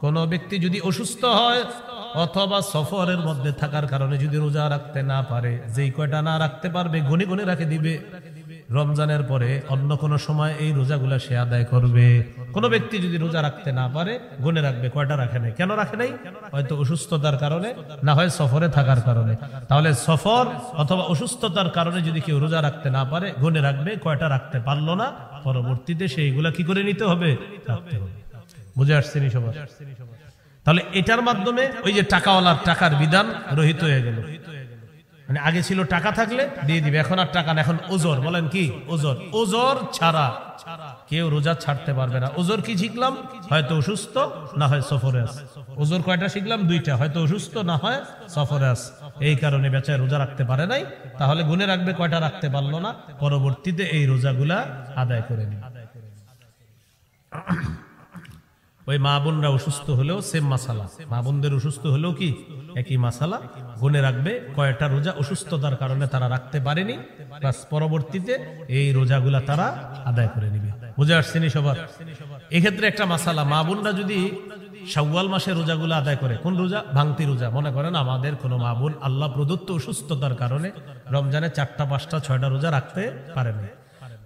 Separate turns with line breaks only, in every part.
কোন ব্যক্তি যদি অসুস্থ হয় অথবা সফরের মধ্যে থাকার কারণে যদি রোজা রাখতে না পারে, যেই কয়টা না রাখতে পারবে গুনে গুনে রাখে দিবে। রমজানের পরে অন্য কোন সময় এই রোজাগুলা সে আদায় করবে। কোন ব্যক্তি যদি রোজা রাখতে না পারে গুনে রাখবে কয়টা রাখে নাই। কেন রাখে নাই? হয়তো অসুস্থতার কারণে, না হয় সফরে থাকার কারণে। তাহলে সফর অথবা অসুস্থতার কারণে যদি কেউ রোজা রাখতে না পারে গুনে রাখবে কয়টা রাখতে পারলো না, পরবর্তীতে সেইগুলা কি করে নিতে হবে, রাখতে হবে। বুঝে আসছেনি সবার? তাহলে এটার মাধ্যমে ওই যে টাকাওয়ালার টাকার বিধান রহিত হয়ে গেল। মানে আগে ছিল টাকা থাকলে দিয়ে দিবে, এখন আর টাকা না, এখন ওজর। বলেন কি? ওজর। ওজর ছাড়া কেউ রোজা ছাড়তে পারবে না। ওজর কি শিখলাম? হয়তো অসুস্থ, না হয় সফরে আছে। ওজর কয়টা শিখলাম? দুইটা, হয়তো অসুস্থ, না হয় সফরে আছে। এই কারণে বেচায় রোজা রাখতে পারে নাই। তাহলে গুনে রাখবে কয়টা রাখতে পারলো না, পরবর্তীতে এই রোজাগুলা আদায় করে নিবে। ওই মা বোনরা অসুস্থ হলেও সেম মাসালা, মা বোনদের অসুস্থ হলেও কি একই মাসালা, গুনে রাখবে কয়টা রোজা অসুস্থতার কারণে তারা রাখতে পারেনি, প্লাস পরবর্তীতে এই রোজাগুলা তারা আদায় করে নিবে। বুঝে আসছেনি সবার? এক্ষেত্রে একটা মাসালা, মা বোনরা যদি শাওয়াল মাসে রোজাগুলো আদায় করে, কোন রোজা? ভাঙতি রোজা। মনে করেন আমাদের কোনো মা বোন আল্লাহ প্রদত্ত অসুস্থতার কারণে রমজানে 4টা 5টা 6টা রোজা রাখতে পারে না,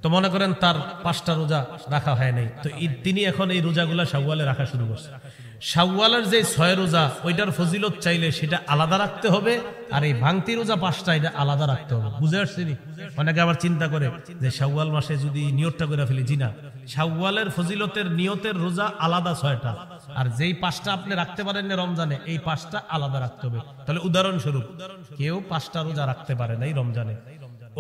তো মনে করেন তার 5টা রোজা রাখা হয় নাই, তো তিনি এখন এই রোজাগুলা শাওয়ালে রাখা শুরু করছে। শাওয়ালের যে 6 রোজা ওইটার ফজিলত চাইলে সেটা আলাদা রাখতে হবে, আর এই ভাঙতি রোজা 5টা এটা আলাদা রাখতে হবে। বুঝে আসছেনি? অনেকে আবার চিন্তা করে যে শাওয়াল মাসে যদি নিয়তটা করে ফেলি, জি না, শাওয়ালের ফজিলতের নিয়তের রোজা আলাদা 6টা, আর যেই 5টা আপনি রাখতে পারেন না রমজানে, এই 5টা আলাদা রাখতে হবে। তাহলে উদাহরণস্বরূপ কেউ 5টা রোজা রাখতে পারে নাই রমজানে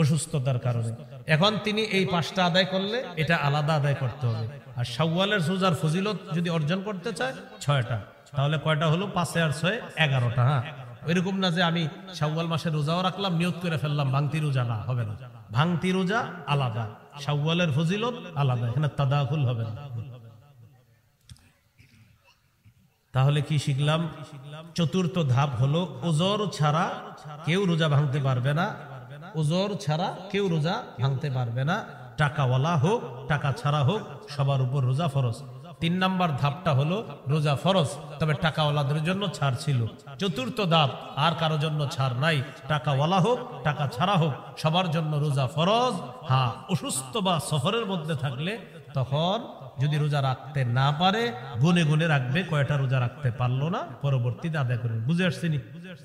অসুস্থতার কারণে, এখন তিনি এই 5টা আদায় করলে এটা আলাদা আদায় করতে হবে। আর শাওয়ালের রোজার ফজিলত যদি অর্জন করতে চায় 6টা, তাহলে কয়টা হলো? 5 আর 6 11টা। হ্যাঁ, এরকম না যে আমি শাওয়াল মাসের রোজাও রাখলাম, নিয়ত করে ফেললাম, ভাঙতি রোজা না, হবে না। ভাঙতি রোজা আলাদা, শাওয়ালের ফজিলত আলাদা, এখানে তাদাখুল হবে না। তাহলে কি শিখলাম? চতুর্থ ধাপ হলো ওজর ছাড়া কেউ রোজা ভাঙতে পারবে না। ওজর ছাড়া কেউ রোজা ভাঙতে পারবে না, টাকাওয়ালা হোক টাকা ছাড়া হোক, সবার উপর রোজা ফরজ। 3 নম্বর ধাপটা হলো রোজা ফরজ, তবে টাকাওয়ালাদের জন্য ছাড় ছিল। চতুর্থ ধাপ, আর কারো জন্য ছাড় নাই, টাকাওয়ালা হোক টাকা ছাড়া হোক, সবার জন্য রোজা ফরজ। হ্যাঁ, অসুস্থ বা সফরের মধ্যে থাকলে তখন যদি রোজা রাখতে না পারে গুনে গুনে রাখবে কয়টা রোজা রাখতে পারলো না, পরবর্তীতে আদায় করবে। বুঝে আসছেনি?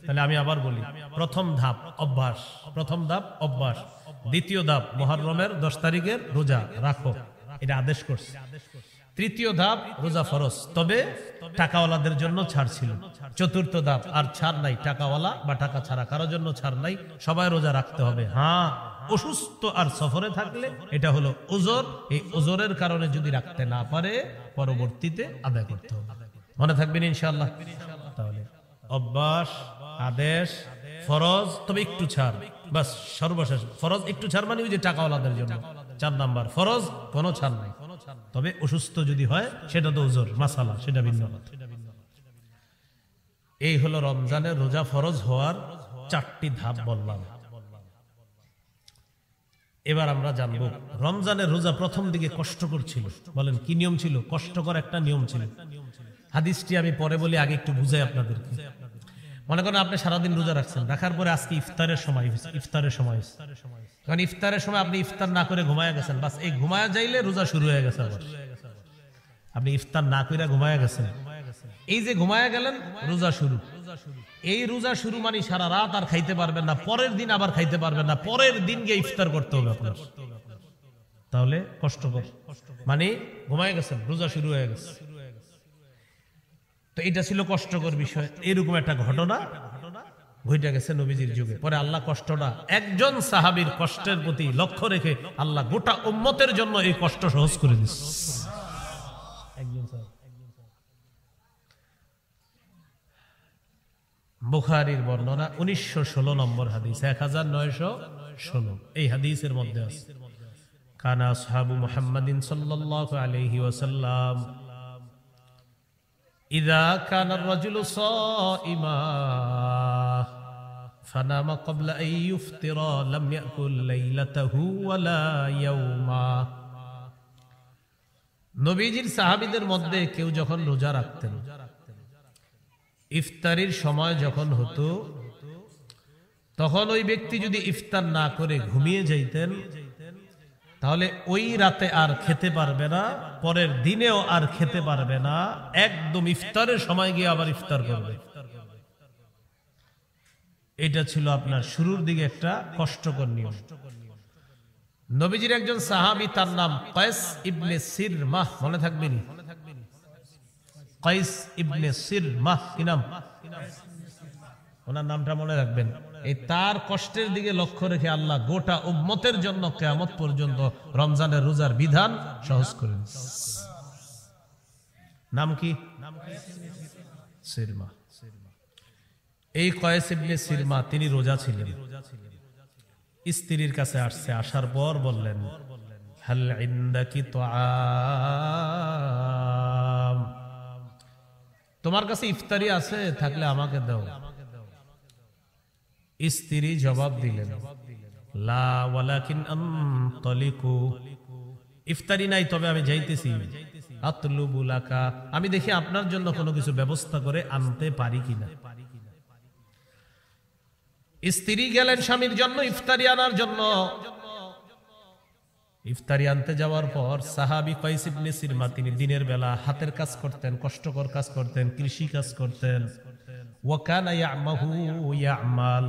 তাহলে আমি আবার বলি, প্রথম ধাপ অভ্যাস, প্রথম ধাপ অভ্যাস। দ্বিতীয় ধাপ মুহররমের 10 তারিখের রোজা রাখো, এটা আদেশ করছে। তৃতীয় ধাপ রোজা ফরজ, তবে টাকাওয়ালাদের জন্য ছাড় ছিল। চতুর্থ ধাপ আর ছাড় নাই, টাকাওয়ালা বা টাকা ছাড়া কারোর জন্য ছাড় নাই, সবাই রোজা রাখতে হবে। হ্যাঁ, অসুস্থ আর সফরে থাকলে এটা হলো ওজর, এই ওজরের কারণে যদি রাখতে না পারে পরবর্তীতে আদায় করতে হবে। মনে থাকবেন ইনশাআল্লাহ? তাহলে অভ্যাস, আদেশ, ফরজ, তবে একটু ছাড়, বাস সর্বশেষ ফরজ একটু ছাড়, মানে ওই যে টাকাওয়ালাদের জন্য। 4 নাম্বার ফরজ কোনো ছাড় নাই, তবে অসুস্থ যদি হয় সেটা তো ওজর মাসালা, সেটা ভিন্ন কথা। এই হলো রমজানের রোজা ফরজ হওয়ার 4টি ধাপ বললাম। এবার আমরা জানবো রমজানের রোজা প্রথম দিকে কষ্টকর ছিল। বলেন কি নিয়ম ছিল? কষ্টকর একটা নিয়ম ছিল। হাদিসটি আমি পরে বলি, আগে একটু বুঝাই আপনাদেরকে। মনে করেন আপনি সারাদিন রোজা রাখছেন, রাখার পরে আজকে ইফতারের সময়, ইফতারের সময়, কারণ ইফতারের সময় আপনি ইফতার না করে ঘুমায়া গেছেন, বাস এই ঘুমায়া যাইলে রোজা শুরু হয়ে গেছে। আবার আপনি ইফতার না করে ঘুমায়া গেছেন, এই যে ঘুমায়া গেলেন রোজা শুরু। এই রোজা শুরু মানে সারা রাত আর খাইতে পারবেন না, পরের দিন আবার খাইতে পারবেন না, পরের দিন গিয়ে ইফতার করতে হবে আপনার। তাহলে কষ্টকর, মানে ঘুমায়া গেছেন, রোজা শুরু হয়ে গেছে। তো এটা ছিল কষ্টকর বিষয়। এরকম একটা ঘটনা ঘটে গেছে নবীজির যুগে। পরে আল্লাহ কষ্টটা একজন সাহাবীর কষ্টের প্রতি লক্ষ্য রেখে আল্লাহ গোটা উম্মতের জন্য এই কষ্ট সহজ করে দিচ্ছে। বুখারীর বর্ণনা 1916 নম্বর হাদিস, 1916। এই হাদিসের মধ্যে আছে, কানা আসহাবু মুহাম্মাদিন সাল্লাল্লাহু আলাইহি ওয়াসাল্লাম ইযা কানা আর-রাজুলু সাইমা ফানামা ক্বাবলা আন ইফতিরা লাম ইয়াকুল লাইলাতাহু ওয়ালা ইয়াওমা। নবীজির সাহাবীদের মধ্যে কেউ যখন রোজা রাখতেন, ইফতারির সময় যখন হতো তখন ওই ব্যক্তি যদি ইফতার না করে ঘুমিয়ে যাইতেন তাহলে ওই রাতে আর খেতে পারবে না, পরের দিনেও আর খেতে পারবে না, একদম ইফতারের সময় গিয়ে আবার ইফতার করবে। এটা ছিল আপনার শুরুর দিকে একটা কষ্টকর নিয়ম। নবীজির একজন সাহাবী, তার নাম কায়েস ইবনে সিরমাহ, মনে থাকবেন? কায়েস ইবনে সিরমাহ, কি নাম? ওনার নামটা মনে রাখবেন। এই তার কষ্টের দিকে লক্ষ্য রেখে আল্লাহ গোটা উম্মতের জন্য কিয়ামত পর্যন্ত রমজানের রোজার বিধান সহজ করেন। নাম কি? সিরমা। এই কায়েস ইবনে সিরমা তিনি রোজা ছিলেন। স্ত্রীর কাছে আসছে, আসার পর বললেন, হাল ইনদাকি তুআম, তোমার কাছে ইফতারি আছে, থাকলে আমাকে দাও। স্ত্রী জবাব দিলেন, লা ওয়ালাকিন আনতালিকু, ইফতারি নাই, তবে আমি যাইতেছি। আতলুবু লাকা, আমি দেখি আপনার জন্য কোনো কিছু ব্যবস্থা করে আনতে পারি কিনা। স্ত্রী গেলেন স্বামীর জন্য ইফতারি আনার জন্য। ইফতারি আনতে যাওয়ার পর সাহাবী কায়েস ইবনে সিরমা তিনি দিনের বেলা হাতের কাজ করতেন, কষ্টকর কাজ করতেন, কৃষি কাজ করতেন। ওয়া কানা ইয়ামাহু ইয়ামাল,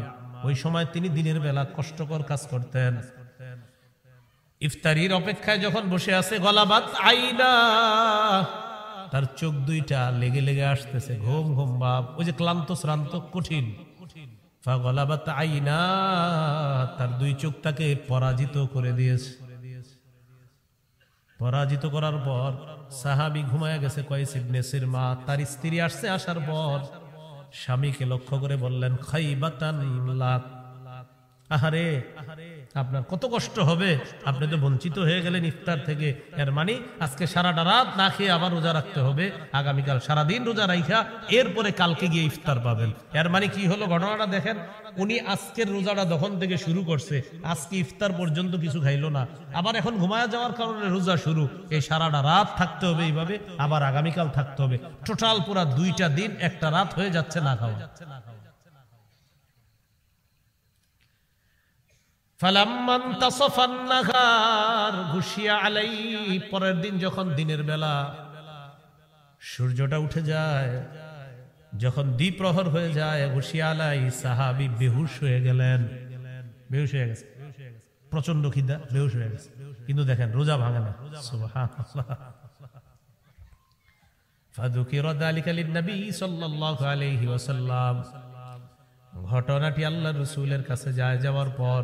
ওই সময় তিনি দিনের বেলা কষ্টকর কাজ করতেন। ইফতারির অপেক্ষায় যখন বসে আছে, গলাবাত আইনা, তার চোখ দুইটা লেগে লেগে আসতেছে, ঘুম ঘুম ভাব, ওই যে ক্লান্ত শ্রান্ত কঠিন। ফাগলাবাত আইনা, তার দুই চোখ তাকে পরাজিত করে দিয়েছে। পরাজিত করার পর সাহাবী ঘুমায় গেছে কায়েস ইবনে সিরমা। তার স্ত্রী আসছে, আসার পর স্বামীকে লক্ষ্য করে বললেন, খাইবাতান লাক, আহারে আপনার কত কষ্ট হবে, আপনি তো বঞ্চিত হয়ে গেলেন ইফতার থেকে। এর মানে আজকে সারাটা রাত না খেয়ে আবার রোজা রাখতে হবে, আগামীকাল সারাদিন রোজা রাখা, এরপরে কালকে গিয়ে ইফতার পাবেন। এর মানে কি হলো ঘটনাটা দেখেন, উনি আজকের রোজাটা যখন থেকে শুরু করছে, আজকে ইফতার পর্যন্ত কিছু খাইলো না, আবার এখন ঘুমায়া যাওয়ার কারণে রোজা শুরু, এই সারাটা রাত থাকতে হবে এইভাবে, আবার আগামীকাল থাকতে হবে, টোটাল পুরা 2টা দিন একটা রাত হয়ে যাচ্ছে না খাওয়া। ফালাম্মান তাসাফান নাহার ঘুশিয়া আলাইহি, পরের দিন যখন দিনের বেলা সূর্যটা উঠে যায়, যখন দ্বিপ্রহর হয়ে যায়, ঘুশিয়া আলাইহি, সাহাবী বেহুশ হয়ে গেলেন। বেহুশ হয়ে গেছে, প্রচন্ড খিদা, বেহুশ হয়ে গেছে, কিন্তু দেখেন রোজা ভাঙে না। সুবহানাল্লাহ। ফাযুকিরা যালিকা লিন-নবী সাল্লাল্লাহু আলাইহি ওয়াসাল্লাম, ঘটনাটি আল্লাহর রাসূলের কাছে যাওয়ার পর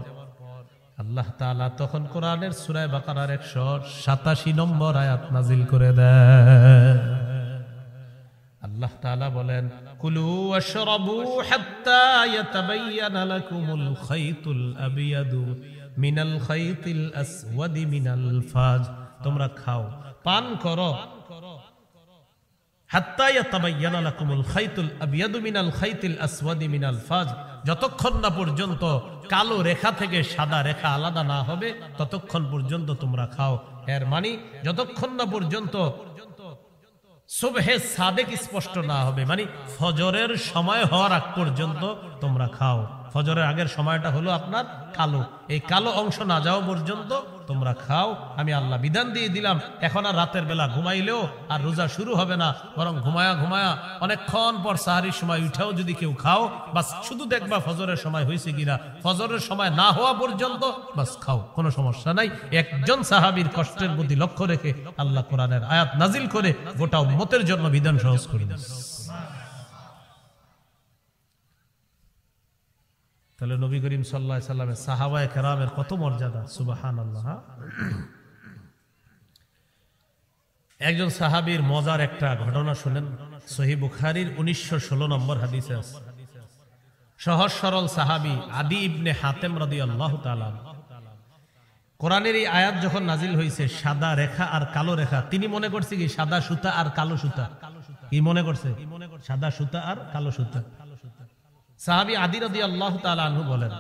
আল্লাহ তাআলা তখন কোরআনের সূরা বাকারার 187 নম্বর আয়াত নাযিল করে দেন। আল্লাহ তাআলা বলেন, কুলু ওয়াশরাবু হাত্তা ইয়াতাবায়ানা লাকুমুল খাইতুল আবিয়াদু মিনাল খাইতিল আসওয়াদি মিনাল ফাজ, তোমরা খাও পান করো, হাত্তা ইয়াতাবায়ানা লাকুমুল খাইতুল আবিয়াদু মিনাল খাইতিল আসওয়াদি মিনাল ফাজ, যতক্ষণ না পর্যন্ত কালো রেখা থেকে সাদা রেখা আলাদা না হবে ততক্ষণ পর্যন্ত তোমরা খাও। এর মানে যতক্ষণ না পর্যন্ত সুবহে সাদেক স্পষ্ট না হবে, মানে ফজরের সময় হওয়ার আগ পর্যন্ত তোমরা খাও। ফজরের আগের সময়টা হলো আপনার কালো, এই কালো অংশ না যাওয়া পর্যন্ত তোমরা খাও। আমি আল্লাহ বিধান দিয়ে দিলাম, এখন আর রাতের বেলা ঘুমাইলেও আর রোজা শুরু হবে না, বরং ঘুমায়া ঘুমায়া অনেকক্ষণ পর সাহারির সময় উঠাও যদি কেউ খাও, বাস শুধু দেখবা ফজরের সময় হয়েছে কিনা, ফজরের সময় না হওয়া পর্যন্ত বাস খাও, কোনো সমস্যা নাই। একজন সাহাবীর কষ্টের প্রতি লক্ষ্য রেখে আল্লাহ কোরআনের আয়াত নাজিল করে গোটা উম্মতের জন্য বিধান সহজ করে দেন। তাহলে নবী করিম সাল্লাল্লাহু আলাইহি সাল্লামের সাহাবায়ে কেরামের কত মর্যাদা, সুবহানাল্লাহ। একজন সাহাবীর মজার একটা ঘটনা শুনেন, সহিহ বুখারীর 1916 নম্বর হাদিসে আছে। সহজ সরল সাহাবী আদি ইবনে হাতেম রাদিয়াল্লাহু তাআলা, কোরআনের এই আয়াত যখন নাজিল হয়েছে, সাদা রেখা আর কালো রেখা, তিনি মনে করছে কি সাদা সুতা আর কালো সুতা, কি মনে করছে? সাদা সুতা আর কালো সুতা। সাহাবী আদি রাদিয়াল্লাহু তাআলা আনহু বলেন,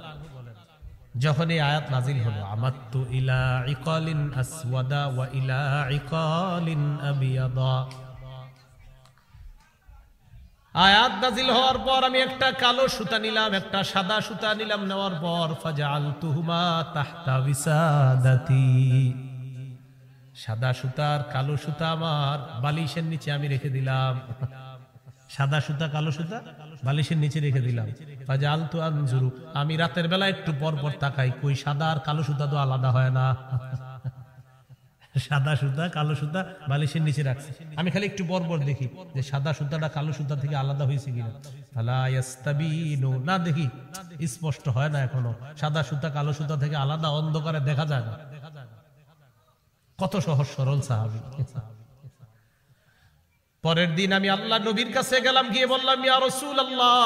যখন এই আয়াত নাজিল হলো, আমাত্তু ইলা ইকালিন আসওয়াদা ওয়া ইলা ইকালিন আবিয়াদা, আয়াত নাযিল হওয়ার পর আমি একটা কালো সুতা নিলাম, একটা সাদা সুতা নিলাম, নেওয়ার পর ফাজআলতুহুমা তাহতা বিসাদাতি, সাদা সুতার কালো সুতা আমার বালিশের নিচে আমি রেখে দিলাম। সাদা সুতা কালো সুতা বালিশের নিচে রেখে দিলাম। ফাজআলতু আনজুরু, আমি রাতের বেলা একটু পর পর তাকাই, কই সাদা আর কালো সুতা তো আলাদা হয় না। সাদা সুতা কালো সুতা বালিশের নিচে রাখছি, আমি খালি একটু পর পর দেখি যে সাদা সুতাটা কালো সুতা থেকে আলাদা হয়েছে কিনা। ফালা ইয়াস্তাবিনু, না দেখি স্পষ্ট হয় না এখনো, সাদা সুতা কালো সুতা থেকে আলাদা অন্ধকারে দেখা যায় না। কত সহজ সরল সাহাবী। পরের দিন আমি আল্লাহ নবীর কাছে গেলাম, গিয়ে বললাম, ইয়া রাসূলুল্লাহ,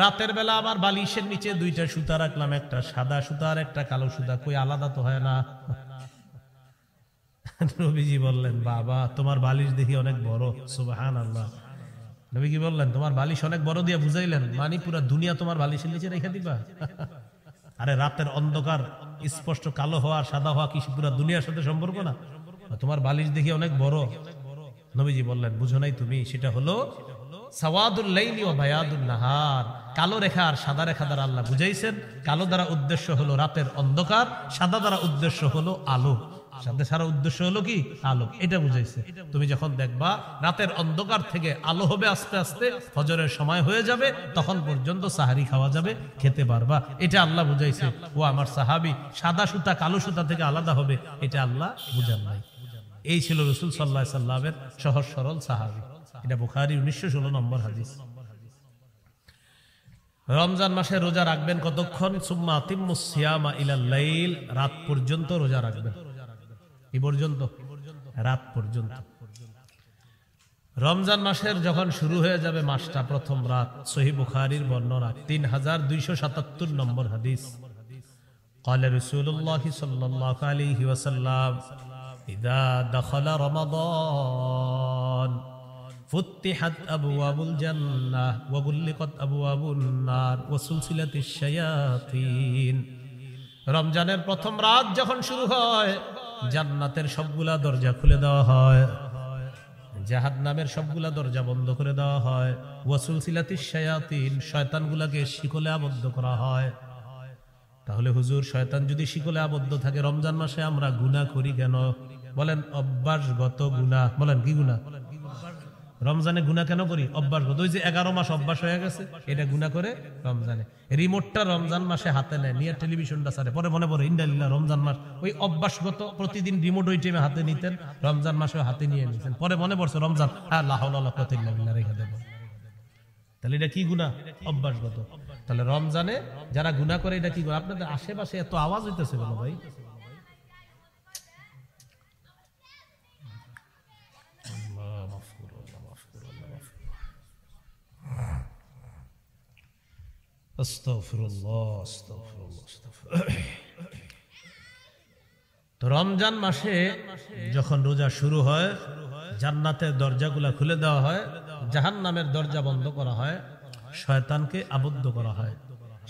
রাতের বেলা আমার বালিশের নিচে দুইটা সুতা রাখলাম, একটা সাদা সুতা আর একটা কালো সুতা, কই আলাদা তো হয় না। নবীজি বললেন, বাবা তোমার বালিশ দেখি অনেক বড়। সুবহানাল্লাহ। নবী কি বললেন, তোমার বালিশ অনেক বড় দিয়া বুঝাইলেন, মানে পুরা দুনিয়া তোমার বালিশের নিচে রেখে দিবা? আরে রাতের অন্ধকার স্পষ্ট কালো হওয়া সাদা হওয়া কি পুরা দুনিয়ার সাথে সম্পর্ক না? তোমার বালিশ দেখি অনেক বড়। নবীজি বললেন, বুঝো নাই তুমি, সেটা হলো সাওয়াদুল লাইলি ওয়া বায়াদুন নাহার, কালো রেখা আর সাদা রেখা দ্বারা আল্লাহ বুঝাইছেন। কালো দ্বারা উদ্দেশ্য হলো রাতের অন্ধকার, সাদা দ্বারা উদ্দেশ্য হলো আলো। সাথে সারা উদ্দেশ্য হলো কি? আলো, এটা বুঝাইছে। তুমি যখন দেখবা রাতের অন্ধকার থেকে আলো হবে আস্তে আস্তে, ফজরের সময় হয়ে যাবে, তখন পর্যন্ত সাহারি খাওয়া যাবে, খেতে পারবা, এটা আল্লাহ বুঝাইছে। ও আমার সাহাবী, সাদা সুতা কালো সুতা থেকে আলাদা হবে, এটা আল্লাহ বুঝান নাই। এই ছিল রাসূল সাল্লাল্লাহু আলাইহি সাল্লামের সহজ সরল সাহাবী। এটা বুখারী 1916 নম্বর হাদিস। রমজান মাসে রোজা রাখবেন কতক্ষণ? সুম্মা আতিম্মুস সিয়ামা ইলাল লাইল, রাত পর্যন্ত রোজা রাখবেন। কি পর্যন্ত? রাত পর্যন্ত। রমজান মাসের যখন শুরু হয়ে যাবে মাসটা, প্রথম রাত, সহিহ বুখারীর বর্ণনা 3277 নম্বর হাদিস। قال رسول الله صلى الله عليه وسلم إذا دخل رمضان فتحت أبواب الجنة وغلقت أبواب النار وسلسلت الشياطين। রমজানের প্রথম রাত যখন শুরু হয়, জান্নাতের সবগুলা দরজা খুলে দেওয়া হয়, জাহান্নামের সবগুলা দরজা বন্ধ করে দেওয়া হয়, ওয়াসুলসিলাতিশ শায়াতিন, শয়তানগুলাকে শিকলে আবদ্ধ করা হয়। তাহলে হুজুর, শয়তান যদি শিকলে আবদ্ধ থাকে, রমজান মাসে আমরা গুনাহ করি কেন? বলেন, অভ্যাসগত গুনাহ। বলেন, কি গুনাহ? রমজানে গুনাহ কেন করি? অভ্যাসগত। ওই যে 11 মাস অভ্যাস হয়ে গেছে, এটা গুনাহ করে রমজানে। রিমোটটা রমজান মাসে হাতে নেয়, নিয়ে টেলিভিশনটা ছাড়ে, পরে মনে পড়ে ইন্দালিল্লাহ রমজান মাস। ওই অভ্যাসগত প্রতিদিন রিমোট ওই টাইমে হাতে নিতেন, রমজান মাসে হাতে নিয়ে নিতেন, পরে মনে পড়ছে রমজান, লা হাওলা ওয়ালা কুওয়াতা ইল্লা বিল্লাহ রেখে দেব। তাহলে এটা কি গুনাহ? অভ্যাসগত। তাহলে রমজানে যারা গুনাহ করে, এটা কি করে? আপনাদের আশেপাশে এত আওয়াজ হইতেছে কেন ভাই? তো রমজান মাসে যখন রোজা শুরু হয়, জান্নাতের দরজাগুলা খুলে দেওয়া হয়, জাহান্নামের দরজা বন্ধ করা হয়, শয়তানকে আবদ্ধ করা হয়,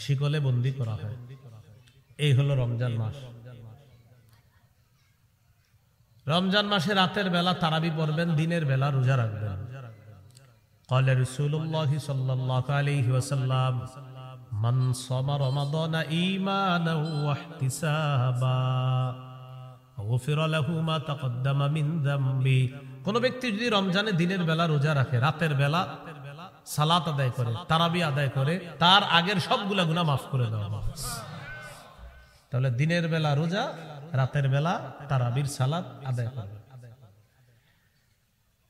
শিকলে বন্দী করা হয়। এই হলো রমজান মাস। রমজান মাসে রাতের বেলা তারাবি পড়বেন, দিনের বেলা রোজা রাখবেন। قال رسول الله صلى الله عليه وسلم من صام رمضان إيمانا واحتسابا غفر له ما تقدم من ذنبه। কোন ব্যক্তি যদি রমজানে দিনের বেলা রোজা রাখে, রাতের বেলা সালাত আদায় করে, তারাবি আদায় করে, তার আগের সবগুলা গুনাহ মাফ করে দেওয়া হবে। তাহলে দিনের বেলা রোজা, রাতের বেলা তারাবির সালাত আদায় করবে।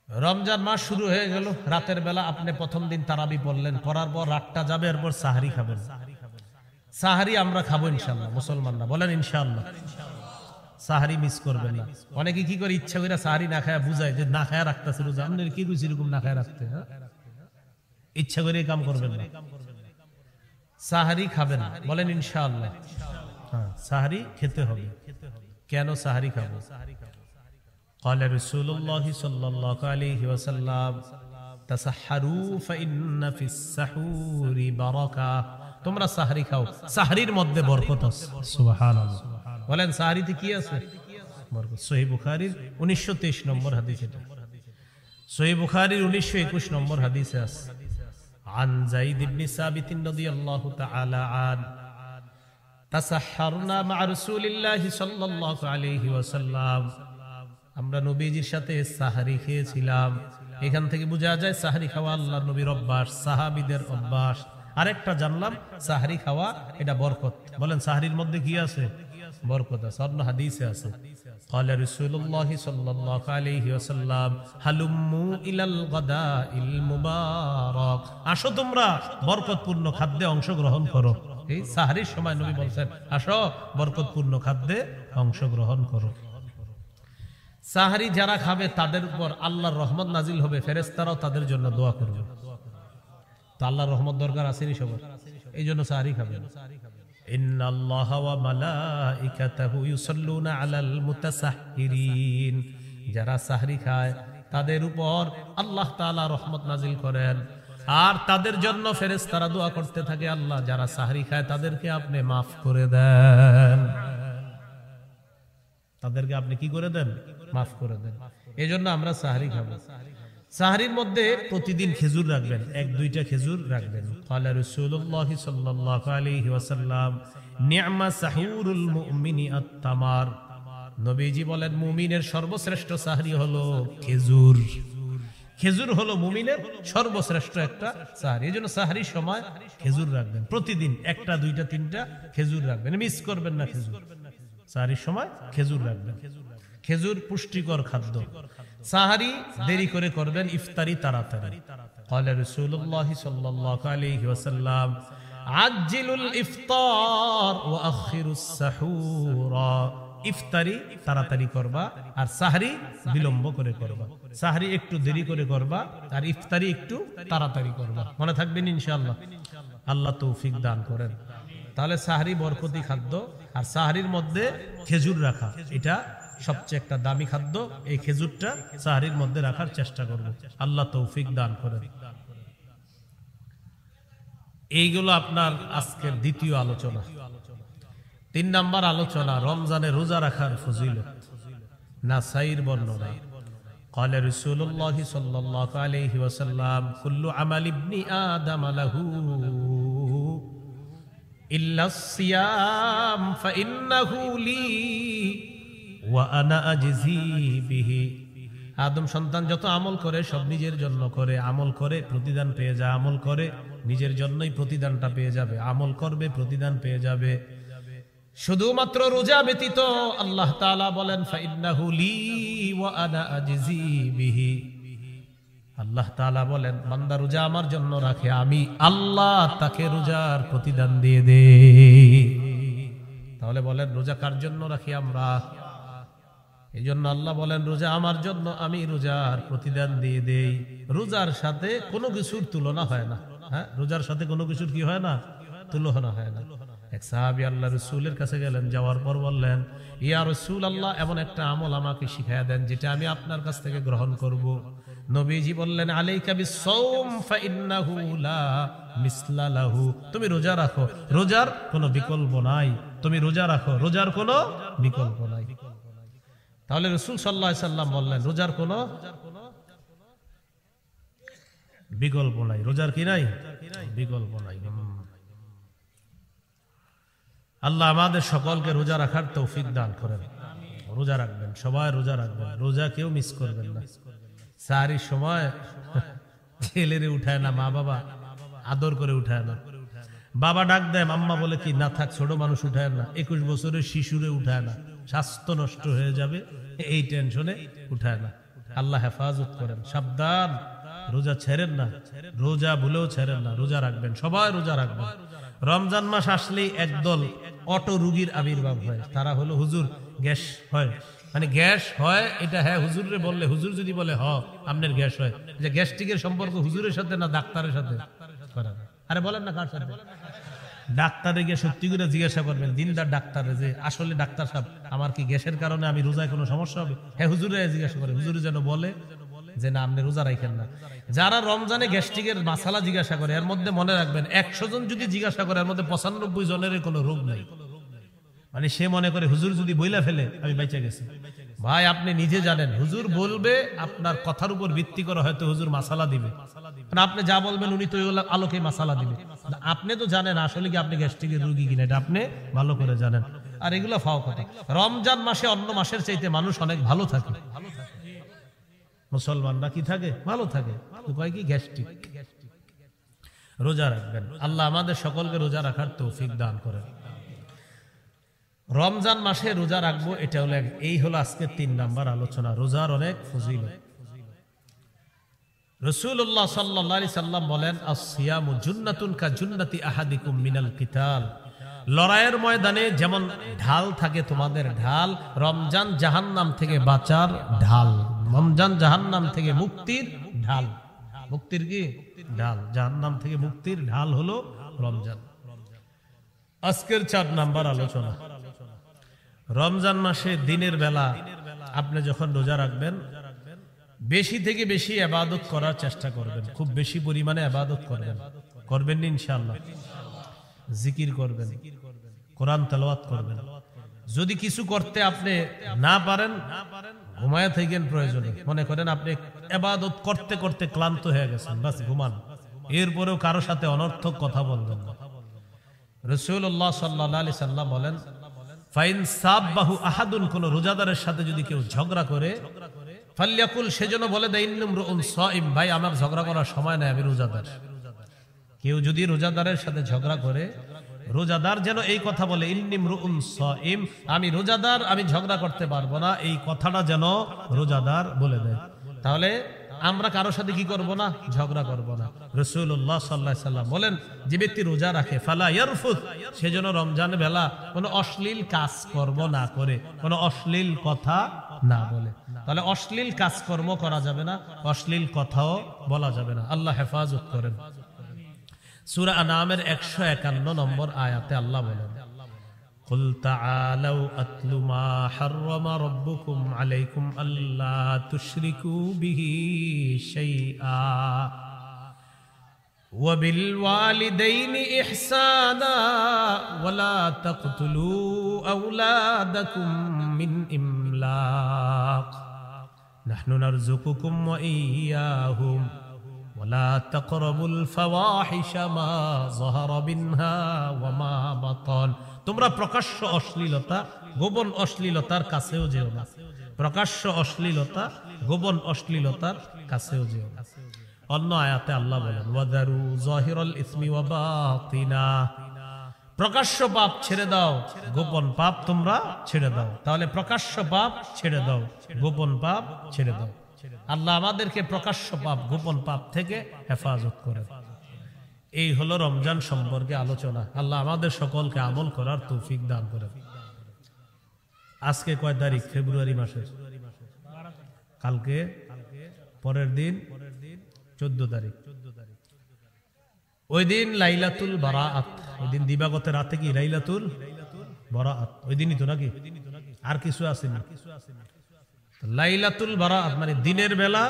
রমজান মাস শুরু হয়ে গেল, রাতের বেলা আপনি প্রথম দিন তারাবি পড়লেন, পড়ার পর রাতটা যাবে, এরপর সাহারি খাবেন। সাহারি আমরা খাবো ইনশাআল্লাহ, মুসলমানরা বলেন ইনশাআল্লাহ। সাহারি মিস করবেন না। অনেকে কি করে ইচ্ছা করে সাহারি না খায় বুঝায় যে না খায় রাখতেছে রোজা। আপনার কি কইছি এরকম না খায় রাখতে? ইচ্ছা করে কাম করবেন না, সাহারি খাবেন, বলেন ইনশাআল্লাহ। হ্যাঁ, সাহারি খেতে হবে। কেন সাহারি খাবো? قال رسول الله صلى الله عليه وسلم تسحروا فإن في السحور بركة। তোমরা সাহারি খাও, সাহারির মধ্যে বরকত আছে। সুবহানাল্লাহ। বলেন সাহারিতে কি আছে? বরকত। সহিহ বুখারীর 1923 নম্বর হাদিস। এটা সহিহ বুখারীর 1921 নম্বর হাদিসে আছে, আন যায়েদ ইবনে সাবিত রাদিয়াল্লাহু তাআলা আন তাসাহহারনা মা রাসূলিল্লাহি সাল্লাল্লাহু আলাইহি ওয়াসাল্লাম, আমরা নবীজির সাথে সাহরি খেয়েছিলাম। এখান থেকে বোঝা যায় সাহরি খাওয়া আল্লাহর নবীর অভ্যাস, সাহাবীদের অভ্যাস। আরেকটা জানলাম সাহরি খাওয়া এটা বরকত। বলেন সাহরির মধ্যে কি আছে? বরকত আছে। অন্য হাদিসে আছে, قال رسول الله صلى الله عليه وسلم হালুম্মু ইলাল গাদাইল মুবারাক, আসো তোমরা বরকতপূর্ণ খাদ্যে অংশগ্রহণ করো। এই সাহরির সময় নবী বলছেন আসো বরকতপূর্ণ খাদ্যে অংশগ্রহণ করো। সাহরি যারা খাবে তাদের উপর আল্লাহর রহমত নাজিল হবে, ফেরেশতারাও তাদের জন্য দোয়া করবে। তো আল্লাহর রহমত দরকার আসেনি সবার, এই জন্য সাহরি খাবেন। ইন্নাল্লাহা ওয়া মালাইকাতাহু ইউসাল্লুনা আলাল মুতাসাহহিরিন, যারা সাহরি খায় তাদের উপর আল্লাহ তাআলা রহমত নাজিল করেন, আর তাদের জন্য ফেরেশতারা দোয়া করতে থাকে, আল্লাহ যারা সাহরি খায় তাদেরকে আপনি মাফ করে দেন, তাদেরকে আপনি কি করে দেন? মাফ করে দেন। এই জন্য আমরা সাহরি খাবো। সাহরির মধ্যে প্রতিদিন খেজুর রাখবেন, 1-2টা খেজুর রাখবেন। ক্বালা রাসূলুল্লাহ সাল্লাল্লাহু আলাইহি ওয়াসাল্লাম নি'মা সাহুরুল মুমিনি আত-তামার, নবীজি বলেন মুমিনের সর্বশ্রেষ্ঠ সাহরি হলো খেজুর। খেজুর হলো মুমিনের সর্বশ্রেষ্ঠ একটা সাহরি। এজন্য সাহরির সময় খেজুর রাখবেন, প্রতিদিন 1টা 2টা 3টা খেজুর রাখবেন, মিস করবেন না খেজুর। সাহরির সময় খেজুর রাখবেন। খেজুর পুষ্টিকর খাদ্য। সাহারি দেরি করে করবেন, ইফতারি তাড়াতাড়ি। ক্বালা রাসূলুল্লাহ সাল্লাল্লাহু আলাইহি ওয়াসাল্লাম আজ্জিলুল ইফতার ওয়া আখিরুস সাহুর, ইফতারি তাড়াতাড়ি করবা আর সাহরি বিলম্ব করে করবা। সাহরি একটু দেরি করে করবা আর ইফতারি একটু তাড়াতাড়ি করবা। মনে থাকবেন ইনশাআল্লাহ। আল্লাহ তৌফিক দান করেন। তাহলে সাহরি বরকতি খাদ্য, আর সাহরির মধ্যে খেজুর রাখা এটা সবচেয়ে একটা দামি খাদ্য। এই খেজুরটা সাহরির মধ্যে রাখার চেষ্টা করব, আল্লাহ তৌফিক দান করেন। এইগুলো আপনার আজকের দ্বিতীয় আলোচনা। 3 নাম্বার আলোচনা রমজানে রোজা রাখার ফজিলত, নাসাইর বর্ণনা। ক্বালা রাসূলুল্লাহ সাল্লাল্লাহু আলাইহি ওয়াসাল্লাম কুল্লু আমাল ইবনি আদম লাহু ইল্লাস সিয়াম ফাইন্নাহু লি ওয়া আনা আজজি বিহি, আদম সন্তান যত আমল করে সব নিজের জন্য করে, আমল করে প্রতিদান পেয়ে যায়, আমল করে নিজের জন্যই প্রতিদানটা পেয়ে যাবে, আমল করবে প্রতিদান পেয়ে যাবে। শুধুমাত্র রোজা ব্যতীত আল্লাহ তাআলা বলেন ফাইন্নাহু লি ওয়া আনা আজজি বিহি, আল্লাহ তাআলা বলেন বান্দা রোজা আমার জন্য রাখে, আমি আল্লাহ তাকে রোজার প্রতিদান দিয়ে দেই। তাহলে বলেন রোজা কার জন্য রাখি? আমরা। এই জন্য আল্লাহ বলেন রোজা আমার জন্য, আমি রোজার প্রতিদান দিয়ে দেই। রোজার সাথে কোনো কিছুর তুলনা হয় না। হ্যাঁ, রোজার সাথে কোনো কিছুর কি হয় না? তুলনা হয় না। এক সাহাবী আল্লাহ রাসূলের কাছে গেলেন, যাওয়ার পর বললেন ইয়া রাসূলুল্লাহ, এমন একটা আমল আমাকে শিখায়া দেন যেটা আমি আপনার কাছ থেকে গ্রহণ করব। নবীজি বললেন আলাইকা বিস-সাওম ফাইন্নাহু লা মিসলা লাহু, তুমি রোজা রাখো, রোজার কোনো বিকল্প নাই। তুমি রোজা রাখো, রোজার কোনো বিকল্প নাই। তাহলে রাসূল সাল্লাল্লাহু আলাইহি সাল্লাম বললেন রোজার কোনো বিকল্প নাই। রোজার কি নাই? বিকল্প নাই। আল্লাহ আমাদের সকলকে রোজা রাখার তৌফিক দান করেন। রোজা রাখবেন, সবাই রোজা রাখবেন, রোজা কেউ মিস করবেন না। সাহরির সময় ছেলেরে উঠায় না, মা বাবা আদর করে উঠায় না। বাবা ডাক দেয়, মাম্মা বলে কি না থাক, ছোট মানুষ উঠায় না। 21 বছরের শিশুরে উঠায় না, স্বাস্থ্য নষ্ট হয়ে যাবে এই টেনশনে উঠায় না। আল্লাহ হেফাজত করেন। সাবধান, রোজা ছেড়েন না, রোজা ভুলেও ছেড়েন না, রোজা রাখবেন, সবাই রোজা রাখবেন। রমজান মাস আসলেই একদল অটো রোগীর আবির্ভাব হয়। তারা হলো হুজুর গ্যাস হয়, মানে গ্যাস হয় এটা হ্যাঁ হুজুরে বললে, হুজুর যদি বলে হ আপনার গ্যাস হয়, যে গ্যাস্ট্রিকের সম্পর্ক হুজুরের সাথে না ডাক্তারের সাথে? আরে বলেন না কার সাথে? ডাক্তারে গিয়ে সত্যি করে জিজ্ঞাসা করবেন, দিনদার ডাক্তারে, যে আসলে ডাক্তার সাহেব আমার কি গ্যাসের কারণে আমি রোজায় কোনো সমস্যা হবে? হ্যাঁ হুজুরে জিজ্ঞাসা করে, হুজুরে যেন বলে যে না আপনি রোজা রাখেন না। যারা রমজানে গ্যাস্ট্রিকের মাসালা জিজ্ঞাসা করে এর মধ্যে মনে রাখবেন 100 জন যদি জিজ্ঞাসা করে এর মধ্যে 95 জনের কোনো রোগ নাই। মানে সে মনে করে হুজুর যদি বইলা ফেলে আমি বেঁচে গেছি। ভাই আপনি নিজে জানেন, হুজুর বলবে আপনার কথার উপর ভিত্তি করে হয়তো হুজুর মাসালা দিবে, মানে আপনি যা বলবেন উনি তো আলোকে মাসালা দিবে। আপনি তো জানেন আসলে কি আপনি গ্যাস্ট্রিকের রোগী কিনা, এটা আপনি ভালো করে জানেন। আর এগুলো ফাও কথা। রমজান মাসে অন্য মাসের চাইতে মানুষ অনেক ভালো থাকে, মুসলমানরা কি থাকে, ভালো থাকে। কয় কি গ্যাস্ট্রিক। রোজা রাখবেন, আল্লাহ আমাদের সকলকে রোজা রাখার তৌফিক দান করেন। রমজান মাসে রোজা রাখবো, এটা হলো এই হলো আজকে 3 নাম্বার আলোচনা, রোজার অনেক ফজিলত। রাসূলুল্লাহ সাল্লাল্লাহু আলাইহি সাল্লাম বলেন, আস-সিয়ামু জুন্নাতুন কা জুন্নাতি আহাদিকুম মিনাল কিতাল। লড়াইয়ের ময়দানে যেমন ঢাল থাকে তোমাদের ঢাল, রমজান জাহান্নাম থেকে বাঁচার ঢাল, রমজান জাহান্নাম থেকে মুক্তির ঢাল। মুক্তির কি ঢাল? জাহান্নাম থেকে মুক্তির ঢাল হলো রমজান। আজকের 4 নাম্বার আলোচনা, রমজান মাসে দিনের বেলা আপনি যখন রোজা রাখবেন, বেশি থেকে বেশি ইবাদত করার চেষ্টা করবেন, খুব বেশি পরিমাণে ইবাদত করবেন, করবেন ইনশাআল্লাহ। জিকির করবেন, কোরআন তেলাওয়াত করবেন। যদি কিছু করতে আপনি না পারেন, ঘুমায় থাকেন প্রয়োজনে, মনে করেন আপনি ইবাদত করতে করতে ক্লান্ত হয়ে গেছেন, বাস ঘুমান। এরপরেও কারো সাথে অনর্থক কথা বলবেন না। রাসূলুল্লাহ সাল্লাল্লাহু আলাইহি সাল্লাম বলেন, ফাইন সাববাহু আহাদুন, কোন রোজাদারের সাথে যদি কেউ ঝগড়া করে, ফালইয়াকুল, সেজন্য বলে দেয়, ইন্নুমরুন সাইম, ভাই আমার ঝগড়া করার সময় নাই, আমি রোজাদার। কেউ যদি রোজাদারের সাথে ঝগড়া করে, রোজাদার যেন এই কথা বলে, ইন্নিমরুন সাইম, আমি রোজাদার, আমি ঝগড়া করতে পারবো না, এই কথাটা যেন রোজাদার বলে দেয়। তাহলে আমরা কারোর সাথে কি করব না, ঝগড়া করব না। রাসূলুল্লাহ সাল্লাল্লাহু আলাইহি সাল্লাম বলেন, যে ব্যক্তি রোজা রাখে, ফালা ইয়ারফুস, সেজন্য রমজান বেলা কোনো অশ্লীল কাজ কর্ম না করে, কোনো অশ্লীল কথা না বলে। তাহলে অশ্লীল কাজকর্ম করা যাবে না, অশ্লীল কথাও বলা যাবে না। আল্লাহ হেফাজত করেন। সূরা আনামের 151 নম্বর আয়াতে আল্লাহ বলেন, কুল তাআলাউ আতলু মা হাররামা রাব্বুকুম আলাইকুম আল্লা তুশরিকু বিহি শাইআ ওয়া বিল ওয়ালিদাইনি ইহসানা ওয়া লা তাকতুলু আওলাদাকুম মিন ইমলাক নাহনু নারযুকুকুম ওয়া ইয়্যাহুম ওয়া লা তাকরাবুল ফাওয়াহিশা মা যাহারা মিনহা ওয়া মা বাতান। তোমরা প্রকাশ্য অশ্লীলতা, গোপন অশ্লীলতার কাছেও যেও না। প্রকাশ্য অশ্লীলতা, গোপন অশ্লীলতার কাছেও যেও না। অন্য আয়াতে আল্লাহ বলেন, ওয়াদারু যাহিরাল ইসমি ওয়া বাতিনা, প্রকাশ্য পাপ ছেড়ে দাও, গোপন পাপ তোমরা ছেড়ে দাও। তাহলে প্রকাশ্য পাপ ছেড়ে দাও, গোপন পাপ ছেড়ে দাও। আল্লাহ আমাদেরকে প্রকাশ্য পাপ, গোপন পাপ থেকে হেফাজত করে। এই হলো রমজান সম্পর্কে আলোচনা। আল্লাহ আমাদের সকলকে আমল করার তৌফিক দান করেন। আজকে কয় তারিখ? ফেব্রুয়ারি মাসের, কালকে পরের দিন 14 তারিখ। ওই দিন লাইলাতুল বারাআত, ওই দিন দিবাগত রাতে কি লাইলাতুল বারাআত, ওই দিনই তো নাকি? আর কিছু আছে না? লাইলাতুল বারাআত মানে দিনের বেলা,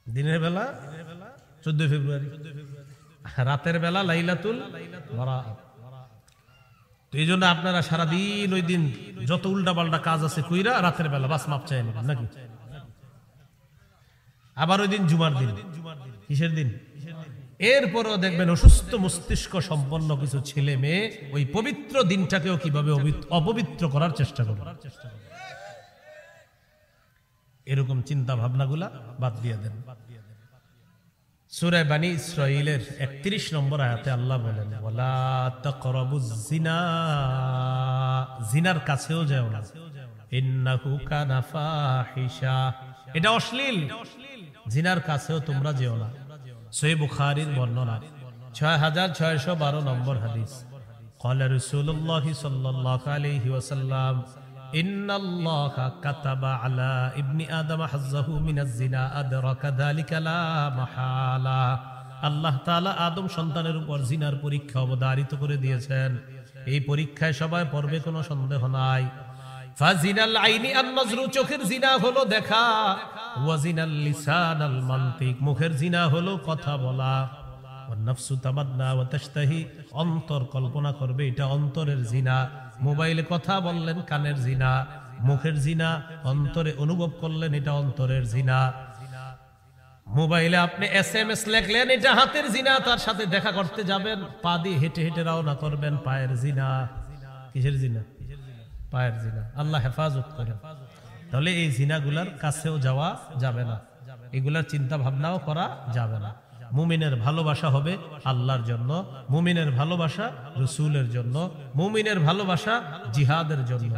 দিনের বেলা 14 ফেব্রুয়ারি, রাতের বেলা লাইলাতুল বারাআত। তো এই জন্য আপনারা সারাদিন ওই দিন যত উল্টা পাল্টা কাজ আছে কইরা রাতের বেলা বাস মাপ চাই নেবেন নাকি? আবার ওই দিন জুমার দিন, কিসের দিন? এরপরও দেখবেন অসুস্থ মস্তিষ্ক সম্পন্ন কিছু ছেলে মেয়ে ওই পবিত্র দিনটাকেও কিভাবে অপবিত্র করার চেষ্টা করে। এরকম চিন্তা ভাবনাগুলা বাদ দিয়ে দেন। সূরা বানী ইসরাঈলের 31 নম্বর আয়াতে আল্লাহ বলেন, ওয়ালা তাকরাবুজ জিনা, জিনার কাছেও যাও না, ইন্নাহু কানা ফাহিশা, এটা অশ্লীল, জিনার কাছেও তোমরা যেও না। সহিহ বুখারীর বর্ণনা 6612 নম্বর হাদিস, ক্বালা রাসূলুল্লাহ সাল্লাল্লাহু আলাইহি ওয়াসাল্লাম, ইন্নাল্লাহা কাতাবা আলা ইবনি আদম হাজ্জাহু মিনাজ জিনা আদরাকা যালিকা লা মাহালা। আল্লাহ তাআলা আদম সন্তানের উপর জিনার পরীক্ষা অবধারিত করে দিয়েছেন। এই পরীক্ষায় সবাই পড়বে, কোনো সন্দেহ নাই। ফাজিনাল আইনি আন-নজরু, চোখের জিনা হলো দেখা, ওয়া জিনাল লিসান আল মানতিক, মুখের জিনা হলো কথা বলা, ওয়ান নাফসু তামান্না ওয়া তাশতাহি, অন্তর কল্পনা করবে, এটা অন্তরের জিনা। মোবাইলে কথা বললেন কানের জিনা, মুখের জিনা, অন্তরে অনুভব করলেন এটা অন্তরের জিনা। মোবাইলে আপনি SMS লিখলেন এটা হাতের জিনা, তার সাথে দেখা করতে যাবেন, পা দিয়ে হেঁটে হেঁটে রওনা করবেন, পায়ের জিনা। কিসের জিনা? পায়ের জিনা। আল্লাহ হেফাজত করেন। তাহলে এই জিনাগুলার কাছেও যাওয়া যাবে না, এগুলার চিন্তা ভাবনাও করা যাবে না। মুমিনের ভালোবাসা হবে আল্লাহর জন্য, মুমিনের ভালোবাসা রাসূলের জন্য, মুমিনের ভালোবাসা জিহাদের জন্য।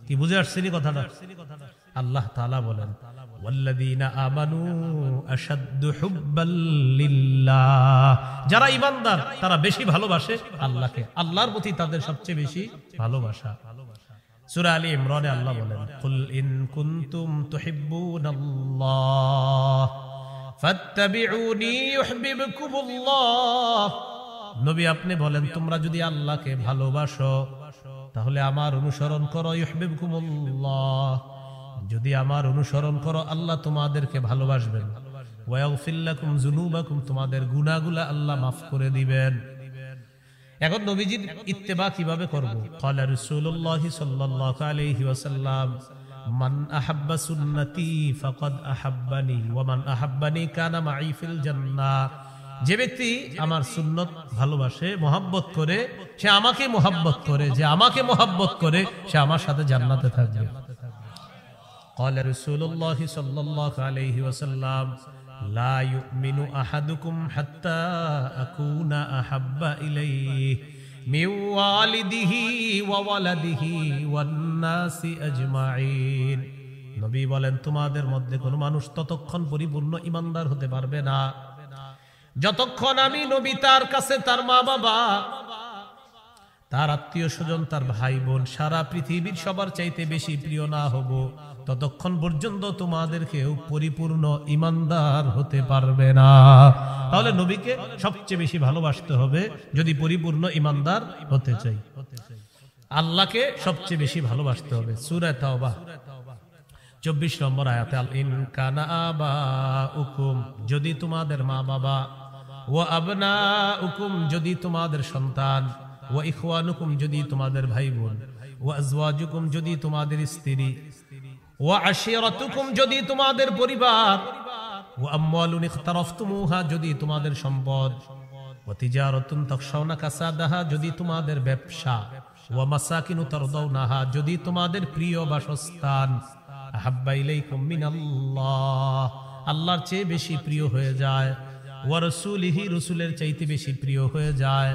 কি বুঝে আসছেনি কথাটা? আল্লাহ তাআলা বলেন ওয়াল্লাযীনা আমানু আশাদ্দু হুব্বাল লিল্লাহ, যারা ঈমানদার তারা বেশি ভালোবাসে আল্লাহকে, আল্লাহর প্রতি তাদের সবচেয়ে বেশি ভালোবাসা। সূরা আলী ইমরানে আল্লাহ বলেন কুল ইন কুনতুম তুহিব্বুনাল্লাহ ফাত্তাবিউনি ইউহিব্বুকুমুল্লাহ। নবী আপনি বলেন তোমরা যদি আল্লাহকে ভালোবাসো তাহলে আমার অনুসরণ করো, ইউহিব্বুকুমুল্লাহ, যদি আমার অনুসরণ করো আল্লাহ তোমাদেরকে ভালোবাসবেন। ওয়া ইয়াগফির লাকুম যুনুবাকুম, তোমাদের গুনাহগুলো আল্লাহ মাফ করে দিবেন। এখন নবীজির ইত্তেবা কিভাবে করব? ক্বালা রাসূলুল্লাহ সাল্লাল্লাহু আলাইহি ওয়াসাল্লাম মান আহাব্বা সুন্নতি ফাকাদ আহাব্বানি ওয়া মান আহাব্বানি কানা মাই ফিল জান্নাহ। যে ব্যক্তি আমার সুন্নত ভালোবাসে, মুহাব্বত করে, সে আমাকে মুহাব্বত করে, যে আমাকে মুহাব্বত করে সে আমার সাথে জান্নাতে থাকবে। ক্বালা রাসূলুল্লাহ সাল্লাল্লাহু আলাইহি ওয়াসাল্লাম লা ইউমিনু আহাদুকুম হাত্তা আকুনা আহাব্বা ইলাইহি মিন ওয়ালিদিহি ওয়া ওয়ালাদিহি ওয়ান নাসি আজমাইন। নবী বলেন তোমাদের মধ্যে কোনো মানুষ ততক্ষণ পরিপূর্ণ ঈমানদার হতে পারবে না যতক্ষণ আমি নবী তার কাছে তার মা বাবা, তার আত্মীয় স্বজন, তার ভাই বোন, সারা পৃথিবীর সবার চাইতে বেশি প্রিয় না হব, ততক্ষণ পর্যন্ত তোমাদেরকেও পরিপূর্ণ ঈমানদার হতে পারবে না। তাহলে নবীকে সবচেয়ে বেশি ভালোবাসতে হবে যদি পরিপূর্ণ ঈমানদার হতে চাই। আল্লাহকে সবচেয়ে বেশি ভালোবাসতে হবে। সূরা তাওবা 24 নম্বর আয়াতে আল ইন কানা আবাউকুম, যদি তোমাদের মা বাবা, ওয়া আবনাউকুম, যদি তোমাদের সন্তান, ওয়া ইখওয়ানুকুম, যদি তোমাদের ভাই বোন, ওয়া আজওয়াজুকুম, যদি তোমাদের স্ত্রী, ওয়া আশিরাতুকুম, যদি তোমাদের পরিবার, ওয়া আমওয়ালুন ইখতারাফতুমুহা, যদি তোমাদের সম্পদ, ওয়া তিজারাতুন তাখশাউনা কাসাদাহা, যদি তোমাদের ব্যবসা, ওয়া মাসাকিনু তারদাউনাহা, যদি তোমাদের প্রিয় বাসস্থান, আহাব্বা ইলাইকুম মিনাল্লাহ, আল্লাহর চেয়ে বেশি প্রিয় হয়ে যায়, ওয়া রাসূলিহি, রাসূলের চাইতে বেশি প্রিয় হয়ে যায়,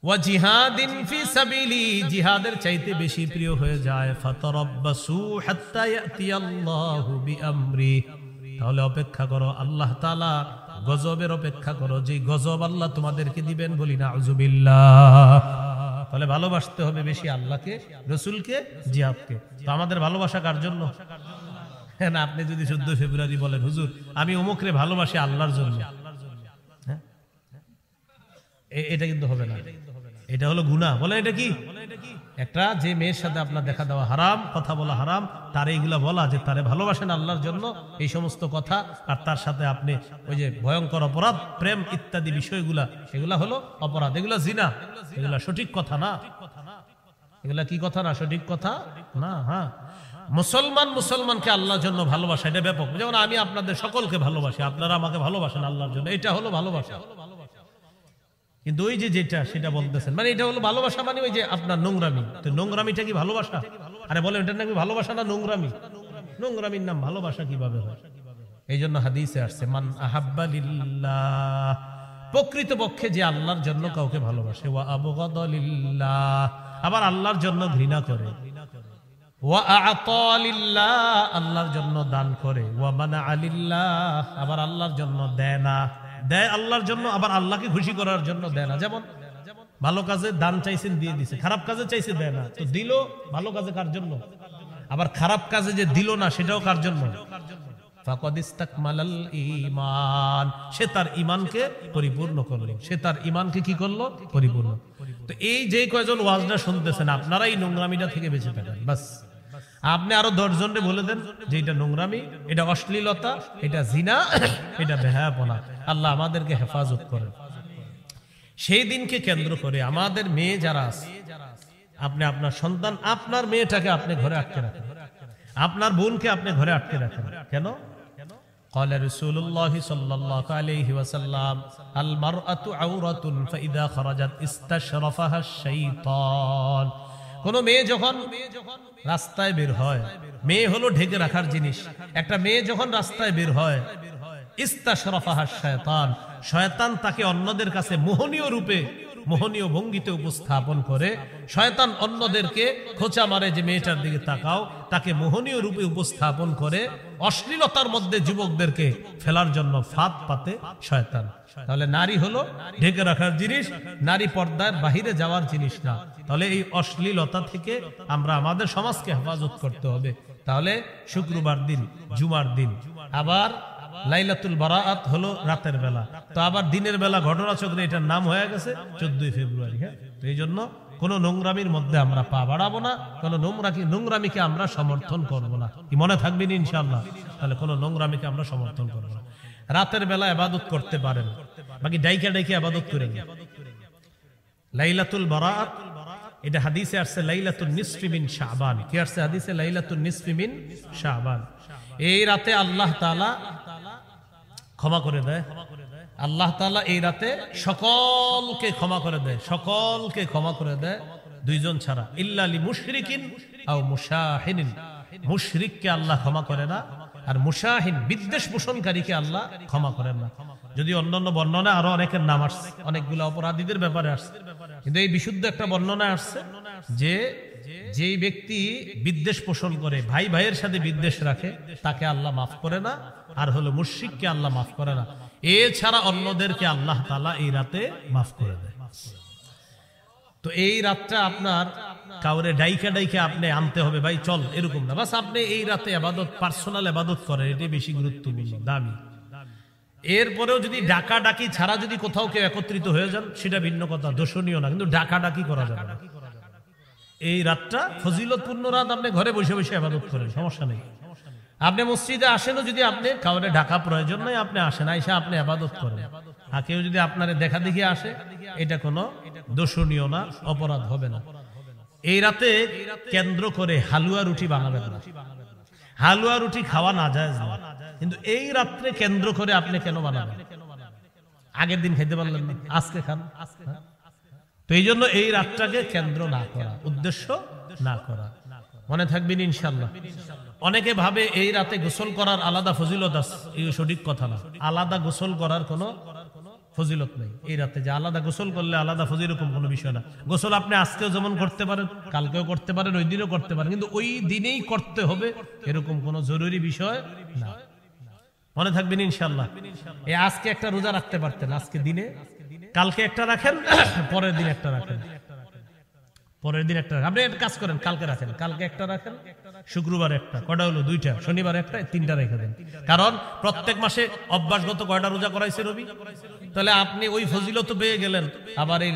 ওয়া জিহাদিন ফি সাবিলি, জিহাদের চাইতে বেশি প্রিয় হয়ে যায়, ফাতারাব্বাসু হাত্তা ইয়াতিয়াল্লাহু বিআমরি, তাহলে অপেক্ষা করো, আল্লাহ তাআলা গজবের অপেক্ষা করো, যে গজব আল্লাহ তোমাদেরকে দিবেন, বলি না আউযুবিল্লাহ। তাহলে ভালোবাসতে হবে বেশি আল্লাহকে, রাসূলকে, জিহাদকে। তো আমাদের ভালোবাসা কার জন্য? না আপনি যদি 14 ফেব্রুয়ারি বলেন হুজুর আমি অমুকরে ভালোবাসি আল্লাহর জন্য, হ্যাঁ, এটা কিন্তু হবে না, এটা হলো গুনাহ। বলে এটা কি? একটা যে মেয়ের সাথে আপনার দেখা দেওয়া হারাম, কথা বলা হারাম, তার এইগুলা বলা যে তারে ভালোবাসেন আল্লাহর জন্য, এই সমস্ত কথা, আর তার সাথে আপনি ওই যে ভয়ঙ্কর অপরাধ, প্রেম ইত্যাদি বিষয়গুলা, এগুলা হলো অপরাধ, এগুলা জিনা, এগুলা সঠিক কথা না, এগুলা কি কথা না, সঠিক কথা না। হ্যাঁ, মুসলমানকে আল্লাহর জন্য ভালোবাসা এটা ব্যাপক। যেমন আমি আপনাদের সকলকে ভালোবাসি, আপনারা আমাকে ভালোবাসেন আল্লাহর জন্য, এটা হলো ভালোবাসা। কিন্তু ওই যে যেটা সেটা বলতেছেন, মানে এটা হলো ভালোবাসা, মানে ওই যে আপনার নোংরামি। তো নোংরামিটা কি ভালোবাসা? আরে বলেন এটা নাকি ভালোবাসা না নোংরামি? নোংরামির নাম ভালোবাসা কিভাবে হয়? এই জন্য হাদিসে আসছে মান আহাব্বা লিল্লাহ, প্রকৃতপক্ষে যে আল্লাহর জন্য কাউকে ভালোবাসে, ওয়া আবগাদা লিল্লাহ, আবার আল্লাহর জন্য ঘৃণা করে, ওয়া আ'তা লিল্লাহ, আল্লাহর জন্য দান করে, ওয়া মানা'a লিল্লাহ, আবার আল্লাহর জন্য দেয় না, দেয় আল্লাহর জন্য, আবার আল্লাহকে খুশি করার জন্য দেয় না। যেমন ভালো কাজে দান চাইছেন, দিয়ে দিছে, খারাপ কাজে চাইছে, দেয় না। তো দিল ভালো কাজে কার জন্য? আবার খারাপ কাজে যে দিল না সেটাও কার জন্য? ফাকাদ ইসতাকমালাল ঈমান, সে তার ঈমানকে পরিপূর্ণ করলো, সে তার ঈমানকে কি করলো? পরিপূর্ণ। তো এই যে কয়জন ওয়াজটা শুনতেছেন আপনারা এই নোংরামিটা থেকে বেঁচে থাকেন, বাস। আপনি আরো 10 জনকে বলে দেন যে এটা নোংরামি, এটা অশ্লীলতা, এটা জিনা, এটা বেহায়াপনা। আল্লাহ আমাদেরকে হেফাজত করেন। সেই দিনকে কেন্দ্র করে আমাদের মেয়ে যারা আছে, আপনি আপনার সন্তান, আপনার মেয়েটাকে আপনি ঘরে আটকে রাখেন, আপনার বোনকে আপনি ঘরে আটকে রাখেন। কেন? قال رسول الله صلى الله عليه وسلم المرأة عورة فإذا خرجت استشرفها الشيطان। কোন মেয়ে যখন রাস্তায় বের হয়, মেয়ে হলো ঢেকে রাখার জিনিস, একটা মেয়ে যখন রাস্তায় বের হয় ইস্তাশরাফাহা শায়তান, শয়তান তাকে অন্যদের কাছে মোহনীয় রূপে, মোহনীয় ভঙ্গিতে উপস্থাপন করে। শয়তান অন্যদেরকে খোঁচা মারে যে মেয়েটার দিকে তাকাও, তাকে মোহনীয় রূপে উপস্থাপন করে অশ্লীলতার মধ্যে যুবকদেরকে ফেলার জন্য ফাঁদ পাতে শয়তান। তাহলে নারী হলো ঢেকে রাখার জিনিস, নারী পর্দার বাহিরে যাওয়ার জিনিস না। তাহলে এই অশ্লীলতা থেকে আমরা আমাদের সমাজকে হেফাজত করতে হবে। তাহলে শুক্রবার দিন, জুমার দিন, আবার লাইলাতুল বারাআত হলো রাতের বেলা, তো আবার দিনের বেলা ঘটনাচক্রে এটার নাম হয়ে গেছে 14 ফেব্রুয়ারি। হ্যাঁ, তো এই জন্য কোন নোংরামির মধ্যে আমরা পা বাড়াবো না, কোন নোংরামিকে আমরা সমর্থন করব না। কি মনে থাকবেন ইনশাআল্লাহ? তাহলে কোন নোংরামিকে আমরা সমর্থন করব না। রাতের বেলা ইবাদত করতে পারেন, বাকি ডাইকা ডাইকা ইবাদত করেন। লাইলাতুল বারাআত এটা হাদিসে আসছে লাইলাতুন নিসফি মিন শাবান। কি আসছে হাদিসে? লাইলাতুন নিসফি মিন শাবান। এই রাতে আল্লাহ তাআলা ক্ষমা করে দেয়, আল্লাহ তাআলা এই রাতে সকলকে ক্ষমা করে দেয়, সকলকে ক্ষমা করে দেয়, দুইজন ছাড়া, ইল্লা লি মুশরিকিন আও মুশাহিনিন। মুশরিককে আল্লাহ ক্ষমা করে না, আর মুশাহিন বিদ্বেষ পোষণকারীকে আল্লাহ ক্ষমা করেন না। যদি অন্যান্য বর্ণনা আরো অনেকের নাম আসছে, অনেকগুলো অপরাধীদের ব্যাপারে আসছে, কিন্তু এই বিশুদ্ধ একটা বর্ণনা আসছে যে যেই ব্যক্তি বিদ্বেষ পোষণ করে, ভাই ভাইয়ের সাথে বিদ্বেষ রাখে, তাকে আল্লাহ মাফ করে না, আর হলো মুশরিককে আল্লাহ মাফ করে না। এছাড়া অন্যদেরকে আল্লাহ তাআলা এই রাতে মাফ করে দেয়। তো এই রাতটা আপনার কাউরে ডাইকা ডাইকা আপনি আনতে হবে, ভাই চল, এরকম না। বাস আপনি এই রাতে ইবাদত, পার্সোনাল ইবাদত করেন, এটাই বেশি গুরুত্বপূর্ণ, দামি। এরপরেও যদি ডাকা ডাকি ছাড়া যদি কোথাও কেউ একত্রিত হয়ে যান, সেটা ভিন্ন কথা, দোষণীয় না, কিন্তু ডাকা ডাকি করা যাবে না। এই রাতটা ফজিলতপূর্ণ রাত, আপনি ঘরে বসে বসে ইবাদত করেন, সমস্যা নেই। আপনি মসজিদে আসেনও, যদি আপনি কাউরে ঢাকা প্রয়োজন নাই, আপনি আসেন, আইসা আপনি ইবাদত করেন। আর কেউ যদি আপনার দেখা দেখি আসে, এটা কোনো দোষণীয় না, অপরাধ হবে না। এই রাতে কেন্দ্র করে হালুয়া রুটি বানাবেন না, হালুয়া রুটি খাওয়া না যায় না, কিন্তু এই রাত্রে কেন্দ্র করে আপনি কেন বানাবেন? আগের দিন খেতে পারলেন না, আজকে খান। তো এই জন্য এই রাতটাকে কেন্দ্র না করা, উদ্দেশ্য না করা। মনে থাকবেন ইনশাআল্লাহ। অনেকে ভাবে এই রাতে গোসল করার আলাদা ফজিলত আছে, এই সঠিক কথা না। আলাদা গোসল করার কোনো ফজিলত নেই এই রাতে, যে আলাদা গোসল করলে আলাদা ফজিলত, এরকম কোনো বিষয় না। গোসল আপনি আজকেও যেমন করতে পারেন, কালকেও করতে পারেন, ওই দিনও করতে পারেন, কিন্তু ওই দিনেই করতে হবে এরকম কোনো জরুরি বিষয় না। মনে থাকবেন ইনশাআল্লাহ। এই আজকে একটা রোজা রাখতে পারতেন, আজকে দিনে, কালকে একটা রাখেন, পরের দিন একটা রাখেন, পরের দিন একটা রাখেন। আপনি একটা কাজ করেন, কালকে রাখেন, কালকে একটা রাখেন, শুক্রবার একটা, কয়টা হলো? 2টা, শনিবার একটা, 3টা রেখে দেন। কারণ প্রত্যেক মাসে অভ্যাসগত কয়টা রোজা করাইছে রবি? তাহলে আপনি ওই ফজিলত পেয়ে গেলেন। আবার এই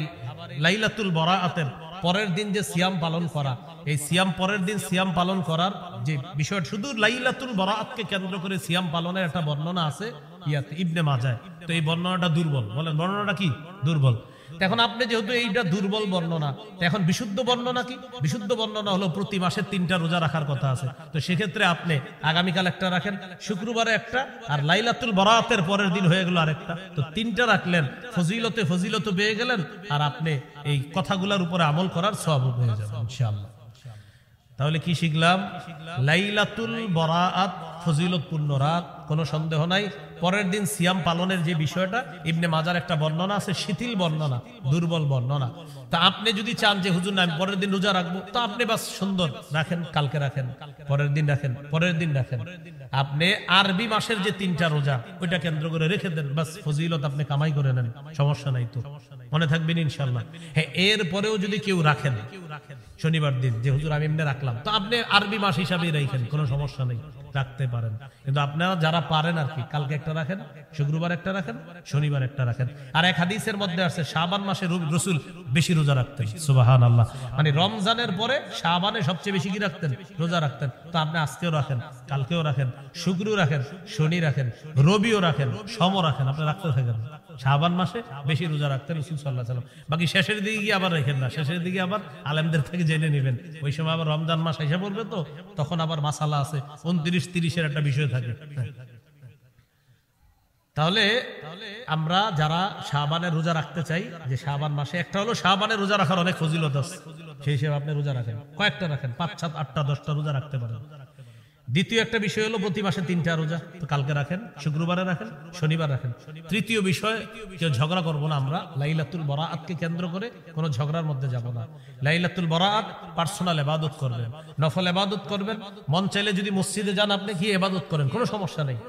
লাইলাতুল বারাআতের পরের দিন যে সিয়াম পালন করা, এই সিয়াম পরের দিন সিয়াম পালন করার যে বিষয়, শুধু লাইলাতুল বারাআতকে কেন্দ্র করে সিয়াম পালনের একটা বর্ণনা আছে ইয়াতে ইবনে মাজাহ। তো এই বর্ণনাটা দুর্বল। বলেন বর্ণনাটা কি? দুর্বল। এখন আপনি যেহেতু এইটা দুর্বল বর্ণনা, এখন বিশুদ্ধ বর্ণনা কি? বিশুদ্ধ বর্ণনা হলো প্রতি মাসে 3টা রোজা রাখার কথা আছে। তো সেক্ষেত্রে আপনি আগামীকাল একটা রাখেন, শুক্রবারে একটা, আর লাইলাতুল বারাআতের পরের দিন হয়ে গেল আরেকটা। তো 3টা রাখলেন, ফজিলত পেয়ে গেলেন, আর আপনি এই কথাগুলোর উপরে আমল করার সওয়াব হয়ে যাবে ইনশাআল্লাহ। তাহলে কি শিখলাম? লাইলাতুল বারাআত ফজিলতপূর্ণ রাত, কোনো সন্দেহ নাই। পরের দিন সিয়াম পালনের যে বিষয়টা, ইবনে মাজার একটা বর্ণনা আছে, শিথিল বর্ণনা, দুর্বল বর্ণনা। তা আপনি যদি চান যে হুজুর না আমি পরের দিন রোজা রাখবো, তো আপনি বাস সুন্দর রাখেন, কালকে রাখেন, পরের দিন রাখেন, পরের দিন রাখেন। আপনি আরবি মাসের যে 3টা রোজা, ওইটা কেন্দ্র করে রেখে দেন, বাস ফজিলত আপনি কামাই করে নেন, সমস্যা নাই। তো মনে থাকবেন ইনশাআল্লাহ। হ্যাঁ, এর পরেও যদি কেউ রাখেন শনিবার দিন, যে হুজুর আমি এমনি রাখলাম, তো আপনি আরবি মাস হিসাবেই রাখেন, কোনো সমস্যা নেই, রাখতে পারেন। কিন্তু আপনারা যারা পারেন আর কি, কালকে একটা রাখেন, শুক্রবার একটা রাখেন, শনিবার একটা রাখেন। আর এক হাদিসের মধ্যে আছে শাবান মাসে রাসূল বেশি রোজা রাখতেন। সুবহানাল্লাহ। মানে রমজানের পরে শাবানে সবচেয়ে বেশি কি রাখতেন? রোজা রাখতেন। তো আপনি আজকেও রাখেন, কালকেও রাখেন, শুক্রও রাখেন, শনি রাখেন, রবিও রাখেন, সোমও রাখেন, আপনি রাখতে থাকেন। শাবান মাসে বেশি রোজা রাখতেন রাসূল সাল্লাল্লাহু আলাইহি ওয়াসাল্লাম। বাকি শেষের দিকে গিয়ে আবার রাখেন না, শেষের দিকে আবার আলেমদের থেকে জেনে নেবেন। ওই সময় আবার রমজান মাস এসে পড়বে, তো তখন আবার মাসালা আছে, 29-30 একটা বিষয় থাকে। তাহলে আমরা যারা শাবানের রোজা রাখতে চাই, যে শাবান মাসে একটা হলো শাবানের রোজা রাখার অনেক ফজিলত আছে, সেই হিসেবে আপনি রোজা রাখেন, কয়েকটা রাখেন, 5, 7, 8টা 10টা রোজা রাখতে পারেন। দ্বিতীয় একটা বিষয় হলো প্রতি মাসে 3টা রোজা, তো কালকে রাখেন, শুক্রবারে রাখেন, শনিবার রাখেন। তৃতীয় বিষয়, কেউ ঝগড়া করবো না আমরা, লাইলাতুল বরাআতকে কেন্দ্র করে কোনো ঝগড়ার মধ্যে যাব না। লাইলাতুল বরাআত পার্সোনাল ইবাদত করবেন, নফল ইবাদত করবেন। মন চাইলে যদি মসজিদে যান, আপনি গিয়ে ইবাদত করেন, কোনো সমস্যা নেই।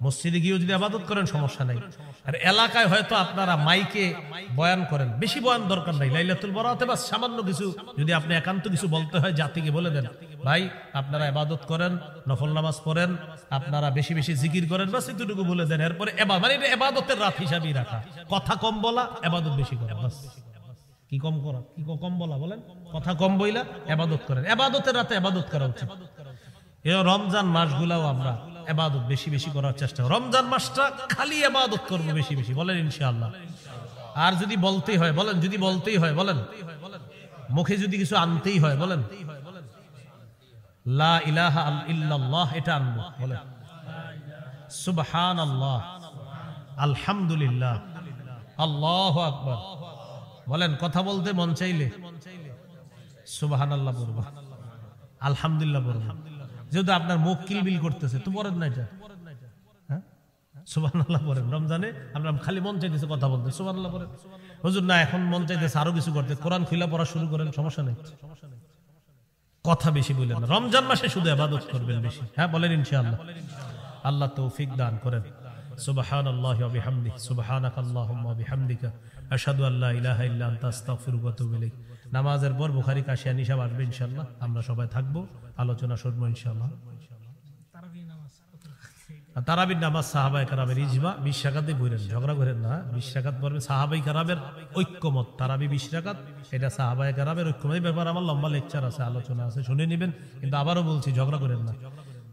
মসজিদে গিয়েও যদি ইবাদত করেন সমস্যা নেই। আর এলাকায় হয়তো আপনারা মাইকে বয়ান করেন, বেশি বয়ান দরকার নাই। লাইলাতুল বরাআতে বাস সামান্য কিছু, যদি আপনি একান্ত কিছু বলতে হয় জাতিকে বলে দেন, ভাই আপনারা ইবাদত করেন, নফল নামাজ পড়েন, আপনারা বেশি বেশি জিকির করেন, বাস এতটুকু বলে দেন। এরপরে মানে এটা ইবাদতের রাত হিসাবেই রাখা, কথা কম বলা, ইবাদত বেশি করা। বাস কি কম করা, কি কম বলা বলেন, কথা কম বইলা ইবাদত করেন। ইবাদতের রাতে ইবাদত করা উচিত। এই রমজান মাসগুলাও আমরা ইবাদত বেশি বেশি করার চেষ্টা করি। রমজান মাসটা খালি ইবাদত করব বেশি বেশি, বলেন ইনশাআল্লাহ। আর যদি বলতেই হয় বলেন, যদি বলতেই হয় বলেন, মুখে যদি কিছু আনতেই হয় বলেন, লা ইলাহা ইল্লাল্লাহ এটা আনবো, বলেন সুবহানাল্লাহ, আলহামদুলিল্লাহ, আল্লাহু আকবার। বলেন কথা বলতে মন চাইলে সুবহানাল্লাহ বলবো, আলহামদুলিল্লাহ বলবো। যেহেতু আপনার মুখ কিলবিল করতেছে, তো পড়েন না এটা, হ্যাঁ সুবহানাল্লাহ পড়েন। রমজানে আমরা খালি মন চাইতেছে কথা বলতে, সুবহানাল্লাহ পড়েন। হুজুর না, এখন মন চাইতেছে আরো কিছু করতে, কোরআন খুলে পড়া শুরু করেন, সমস্যা নেই। কথা বেশি বললেন না, রমজান মাসে শুধু ইবাদত করবেন বেশি, হ্যাঁ বলেন ইনশাআল্লাহ। আল্লাহ তৌফিক দান করেন। সুবহানাল্লাহি ওয়া বিহামদিহি, সুবহানাকাল্লাহুম্মা ওয়া বিহামদিকা, আশহাদু আল্লা ইলাহা ইল্লা আনতা, আস্তাগফিরুকা ওয়া আতুবু ইলাইক। নামাজের পর বুখারী কাশিয়া নিশাব আসবে ইনশাআল্লাহ, আমরা সবাই থাকবো, আলোচনা শুনবো ইনশাআল্লাহ। তারাবির নামাজ সাহাবায়ে কেরামের ইজমা, 20 রাকাতে পড়েন, ঝগড়া করেন না। 20 রাকাত পড়বে, সাহাবায়ে কেরামের ঐক্যমত। তারাবি 20 রাকাত, এটা সাহাবায়ে কেরামের ঐক্যমত। এই ব্যাপারে আমার লম্বা লেকচার আছে, আলোচনা আছে, শুনে নেবেন। কিন্তু আবারও বলছি, ঝগড়া করেন না।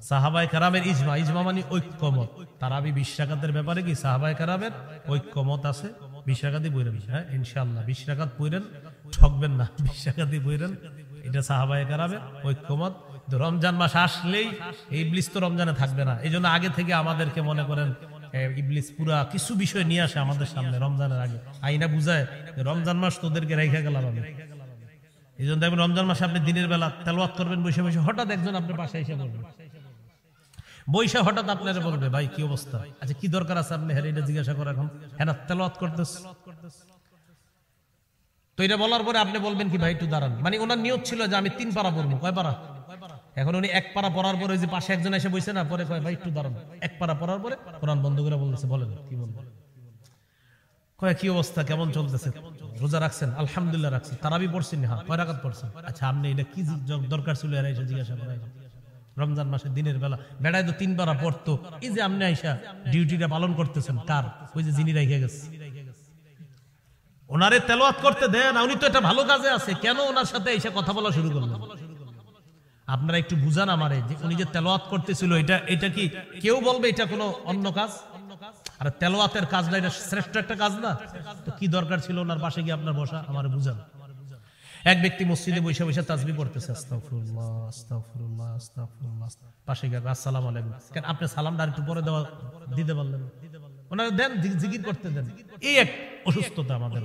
সাহাবায়ে কেরামের ইজমা, ইজমা মানে ঐক্যমত। তারাবি 20 রাকাতের ব্যাপারে কি সাহাবায়ে কেরামের ঐক্যমত আছে। 20 রাকাতই পড়েন, হ্যাঁ ইনশাআল্লাহ। 20 রাকাত পড়েন, ঠকবেন না, 20 রাকাতই পড়েন, এটা সাহাবায়ে কেরামের ঐক্যমত। রমজান মাস আসলেই ইবলিস তো রমজানে থাকবে না, এই জন্য আগে থেকে আমাদেরকে মনে করেন ইবলিস পুরা কিছু বিষয় নিয়ে আসে আমাদের সামনে রমজানের আগে, আইনা বুঝায় রমজান মাস তোদেরকে রেখে গেলাম আমি। এই জন্য দেখবেন রমজান মাসে আপনি দিনের বেলা তেলাওয়াত করবেন বসে বসে, হঠাৎ একজন আপনার পাশে এসে বলবে, বৈশা হঠাৎ আপনারা বলবে, ভাই কি অবস্থা, আচ্ছা কি দরকার আছে আপনি হ্যাঁ এটা জিজ্ঞাসা করে, এখন হ্যাঁ তেলাওয়াত করতেছে। তো এটা বলার পরে আপনি বলবেন কি, ভাই একটু দাঁড়ান, মানে ওনার নিয়ত ছিল যে আমি 3 পারা পড়বো। কয় পারা? এখন উনি 1 পারা পড়ার পরে যে পাশে একজন এসে বসে না, পরে কয় ভাই একটু দাঁড়ান। 1 পারা পড়ার পরে কোরআন বন্ধ করে বলতেছে, বলেন কি বলবেন? কয় কি অবস্থা, কেমন চলতেছে, রোজা রাখছেন? আলহামদুলিল্লাহ রাখছি। তারাবি পড়ছেন? হ্যাঁ। কয় রাকাত পড়ছেন? আচ্ছা আপনি এটা কি দরকার ছিল এর এসে জিজ্ঞাসা করা? রমজান মাসে দিনের বেলা বেড়ায় তো 3 পারা পড়তো, এই যে আপনি আইসা ডিউটিটা পালন করতেছেন কার? ওই যে যিনি রেখে গেছে, ওনারে তেলাওয়াত করতে দেন, উনি তো এটা ভালো কাজে আছে, কেন ওনার সাথে এসে কথা বলা শুরু করলেন? আপনারা একটু বুঝান আমারে, যে উনি যে তেলাওয়াত করতেছিল এটা কি কেউ বলবে এটা কোনো অন্য কাজ? আর তেলাওয়াতের কাজ না, এটা শ্রেষ্ঠ একটা কাজ না? তো কি দরকার ছিল ওনার পাশে গিয়ে আপনার বসা? আমারে বুঝান। এক ব্যক্তি মসজিদে বসে বসে তাসবিহ পড়তেছে, আস্তাগফিরুল্লাহ আস্তাগফিরুল্লাহ আস্তাগফিরুল্লাহ, পাশে গিয়ে আসসালামু আলাইকুম। কেন আপনি সালামটা একটু পরে দিতে পারলেন? ওনারা দেন, জিকির করতে দেন। এই এক অসুস্থতা আমাদের।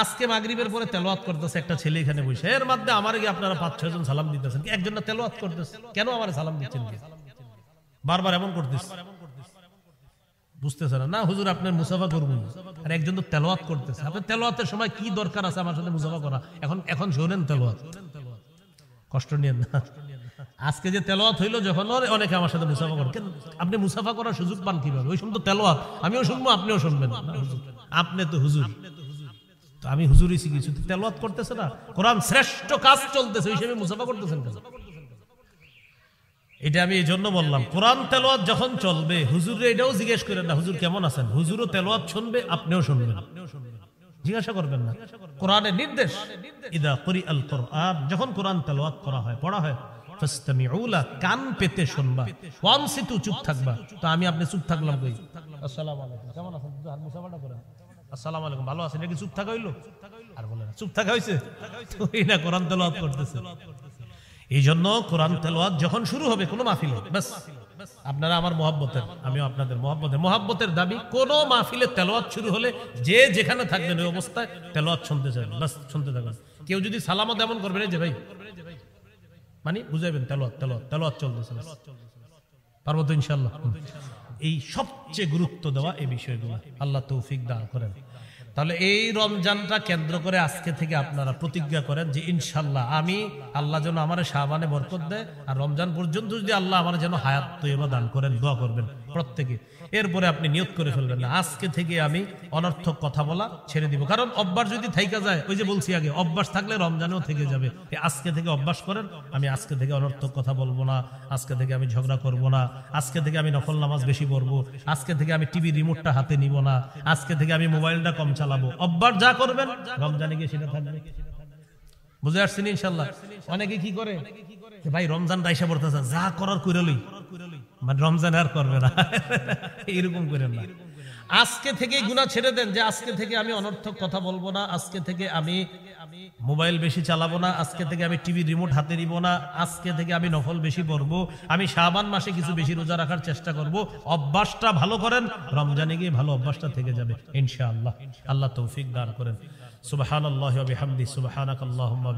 আজকে মাগরিবের পরে তেলাওয়াত করতেছে একটা ছেলে এখানে বসে, এর মধ্যে আমার গিয়ে আপনারা 5-6 জন সালাম দিতেছেন, একজন না তেলাওয়াত করতেছে, কেন আমার সালাম দিচ্ছেন? বারবার এমন করতেছে, বুঝতেছেন না? হুজুর আপনার মুসাফা করবেন, আর একজন তো তেলাওয়াত করতেছে। আপনি তেলাওয়াতের সময় কি দরকার আছে আমার সাথে মুসাফা করা? এখন শোনেন তেলাওয়াত, কষ্ট নিয়েন না। আজকে যে তেলাওয়াত হইলো, যখন অনেকে আমার সাথে মুসাফা করেন, আপনি মুসাফা করার সুযোগ পান কিভাবে? ওই সময় তো তেলাওয়াত, আমিও শুনবো আপনিও শুনবেন। আপনি তো হুজুর, তো আমি হুজুরই শিখেছি, তেলাওয়াত করতেছে না, কোরআন শ্রেষ্ঠ কাজ চলতেছে, ওই হিসেবে মুসাফা করতেছেন কেন? এটা আমি এই জন্য বললাম, কোরআন তেলাওয়াত যখন চলবে হুজুরে এটাও জিজ্ঞেস করেন না হুজুর কেমন আছেন, হুজুরও তেলাওয়াত শুনবে, আপনিও শুনবেন, জিজ্ঞাসা করবেন না। কোরআনের নির্দেশ, ইদা কুরিআল কুরআন, যখন কোরআন তেলাওয়াত করা হয়, পড়া হয়, ফাসতামিউ লা, কান পেতে শুনবা, ওয়ানসিতু, চুপ থাকবা। তো আমি আপনি চুপ থাকলাম কই? আসসালামু আলাইকুম, কেমন আছেন? হাত মুসাফাটা করেন, আসসালামু আলাইকুম, ভালো আছেন, এটা কি চুপ থাকা হইলো? আর বলেন চুপ থাকা হইছে? তুই না কোরআন তেলাওয়াত করতেছে। এই জন্য কোরআন তেলাওয়াত যখন শুরু হবে কোনো মাহফিলে, বাস আপনারা আমার মহব্বতের, আমিও আপনাদের মহব্বতের দাবি, কোন মাহফিলে তেলাওয়াত শুরু হলে যে যেখানে থাকবেন ওই অবস্থায় তেলাওয়াত শুনতে চান, বাস শুনতে থাকবেন। কেউ যদি সালামও তেমন করবেন, এই যে ভাই মানে বুঝাইবেন তেলাওয়াত চলতেছে, পারবো তো ইনশাআল্লাহ। এই সবচেয়ে গুরুত্ব দেওয়া এই বিষয়গুলো, আল্লাহ তৌফিক দান করেন। তাহলে এই রমজানটা কেন্দ্র করে আজকে থেকে আপনারা প্রতিজ্ঞা করেন যে ইনশাআল্লাহ আমি, আল্লাহ যেন আমার শাবানে বরকত দেয়, আর রমজান পর্যন্ত যদি আল্লাহ আমার যেন হায়াত তৈয়বা দান করেন, দোয়া করবেন প্রত্যেকে। এরপরে আপনি নিয়ত করে ফেলবেন, না আজকে থেকে আমি অনর্থক কথা বলা ছেড়ে দিব, কারণ অভ্যাস যদি থাইকা যায়, ওই যে বলছি আগে, অভ্যাস থাকলে রমজানেও থেকে যাবে। আজকে থেকে অভ্যাস করেন, আমি আজকে থেকে অনর্থক কথা বলবো না, আজকে থেকে আমি ঝগড়া করব না, আজকে থেকে আমি নফল নামাজ বেশি পড়বো, আজকে থেকে আমি টিভি রিমোটটা হাতে নিব না, আজকে থেকে আমি মোবাইলটা কম চালাবো। অভ্যাস যা করবেন রমজানে গিয়ে সেটা থাকবে। বুঝে আসছেন ইনশাআল্লাহ? অনেকে কি করে, ভাই রমজান রাইসা পড়তেছে, যা করার কইরলই, মানে রমজান আর করবে না, এরকম করেন না। আজকে থেকে গুনাহ ছেড়ে দেন, যে আজকে থেকে আমি অনর্থক কথা বলবো না, আজকে থেকে আমি মোবাইল বেশি চালাবো না, আজকে থেকে আমি টিভি রিমোট হাতে নিব না, আজকে থেকে আমি নফল বেশি পড়বো, আমি শাবান মাসে কিছু বেশি রোজা রাখার চেষ্টা করব। অভ্যাসটা ভালো করেন, রমজানে গিয়ে ভালো অভ্যাসটা থেকে যাবে ইনশাআল্লাহ। আল্লাহ তৌফিক দান করেন। সুবহানাল্লাহি ওয়া বিহামদিহি, সুবহানাকাল্লাহুম্মা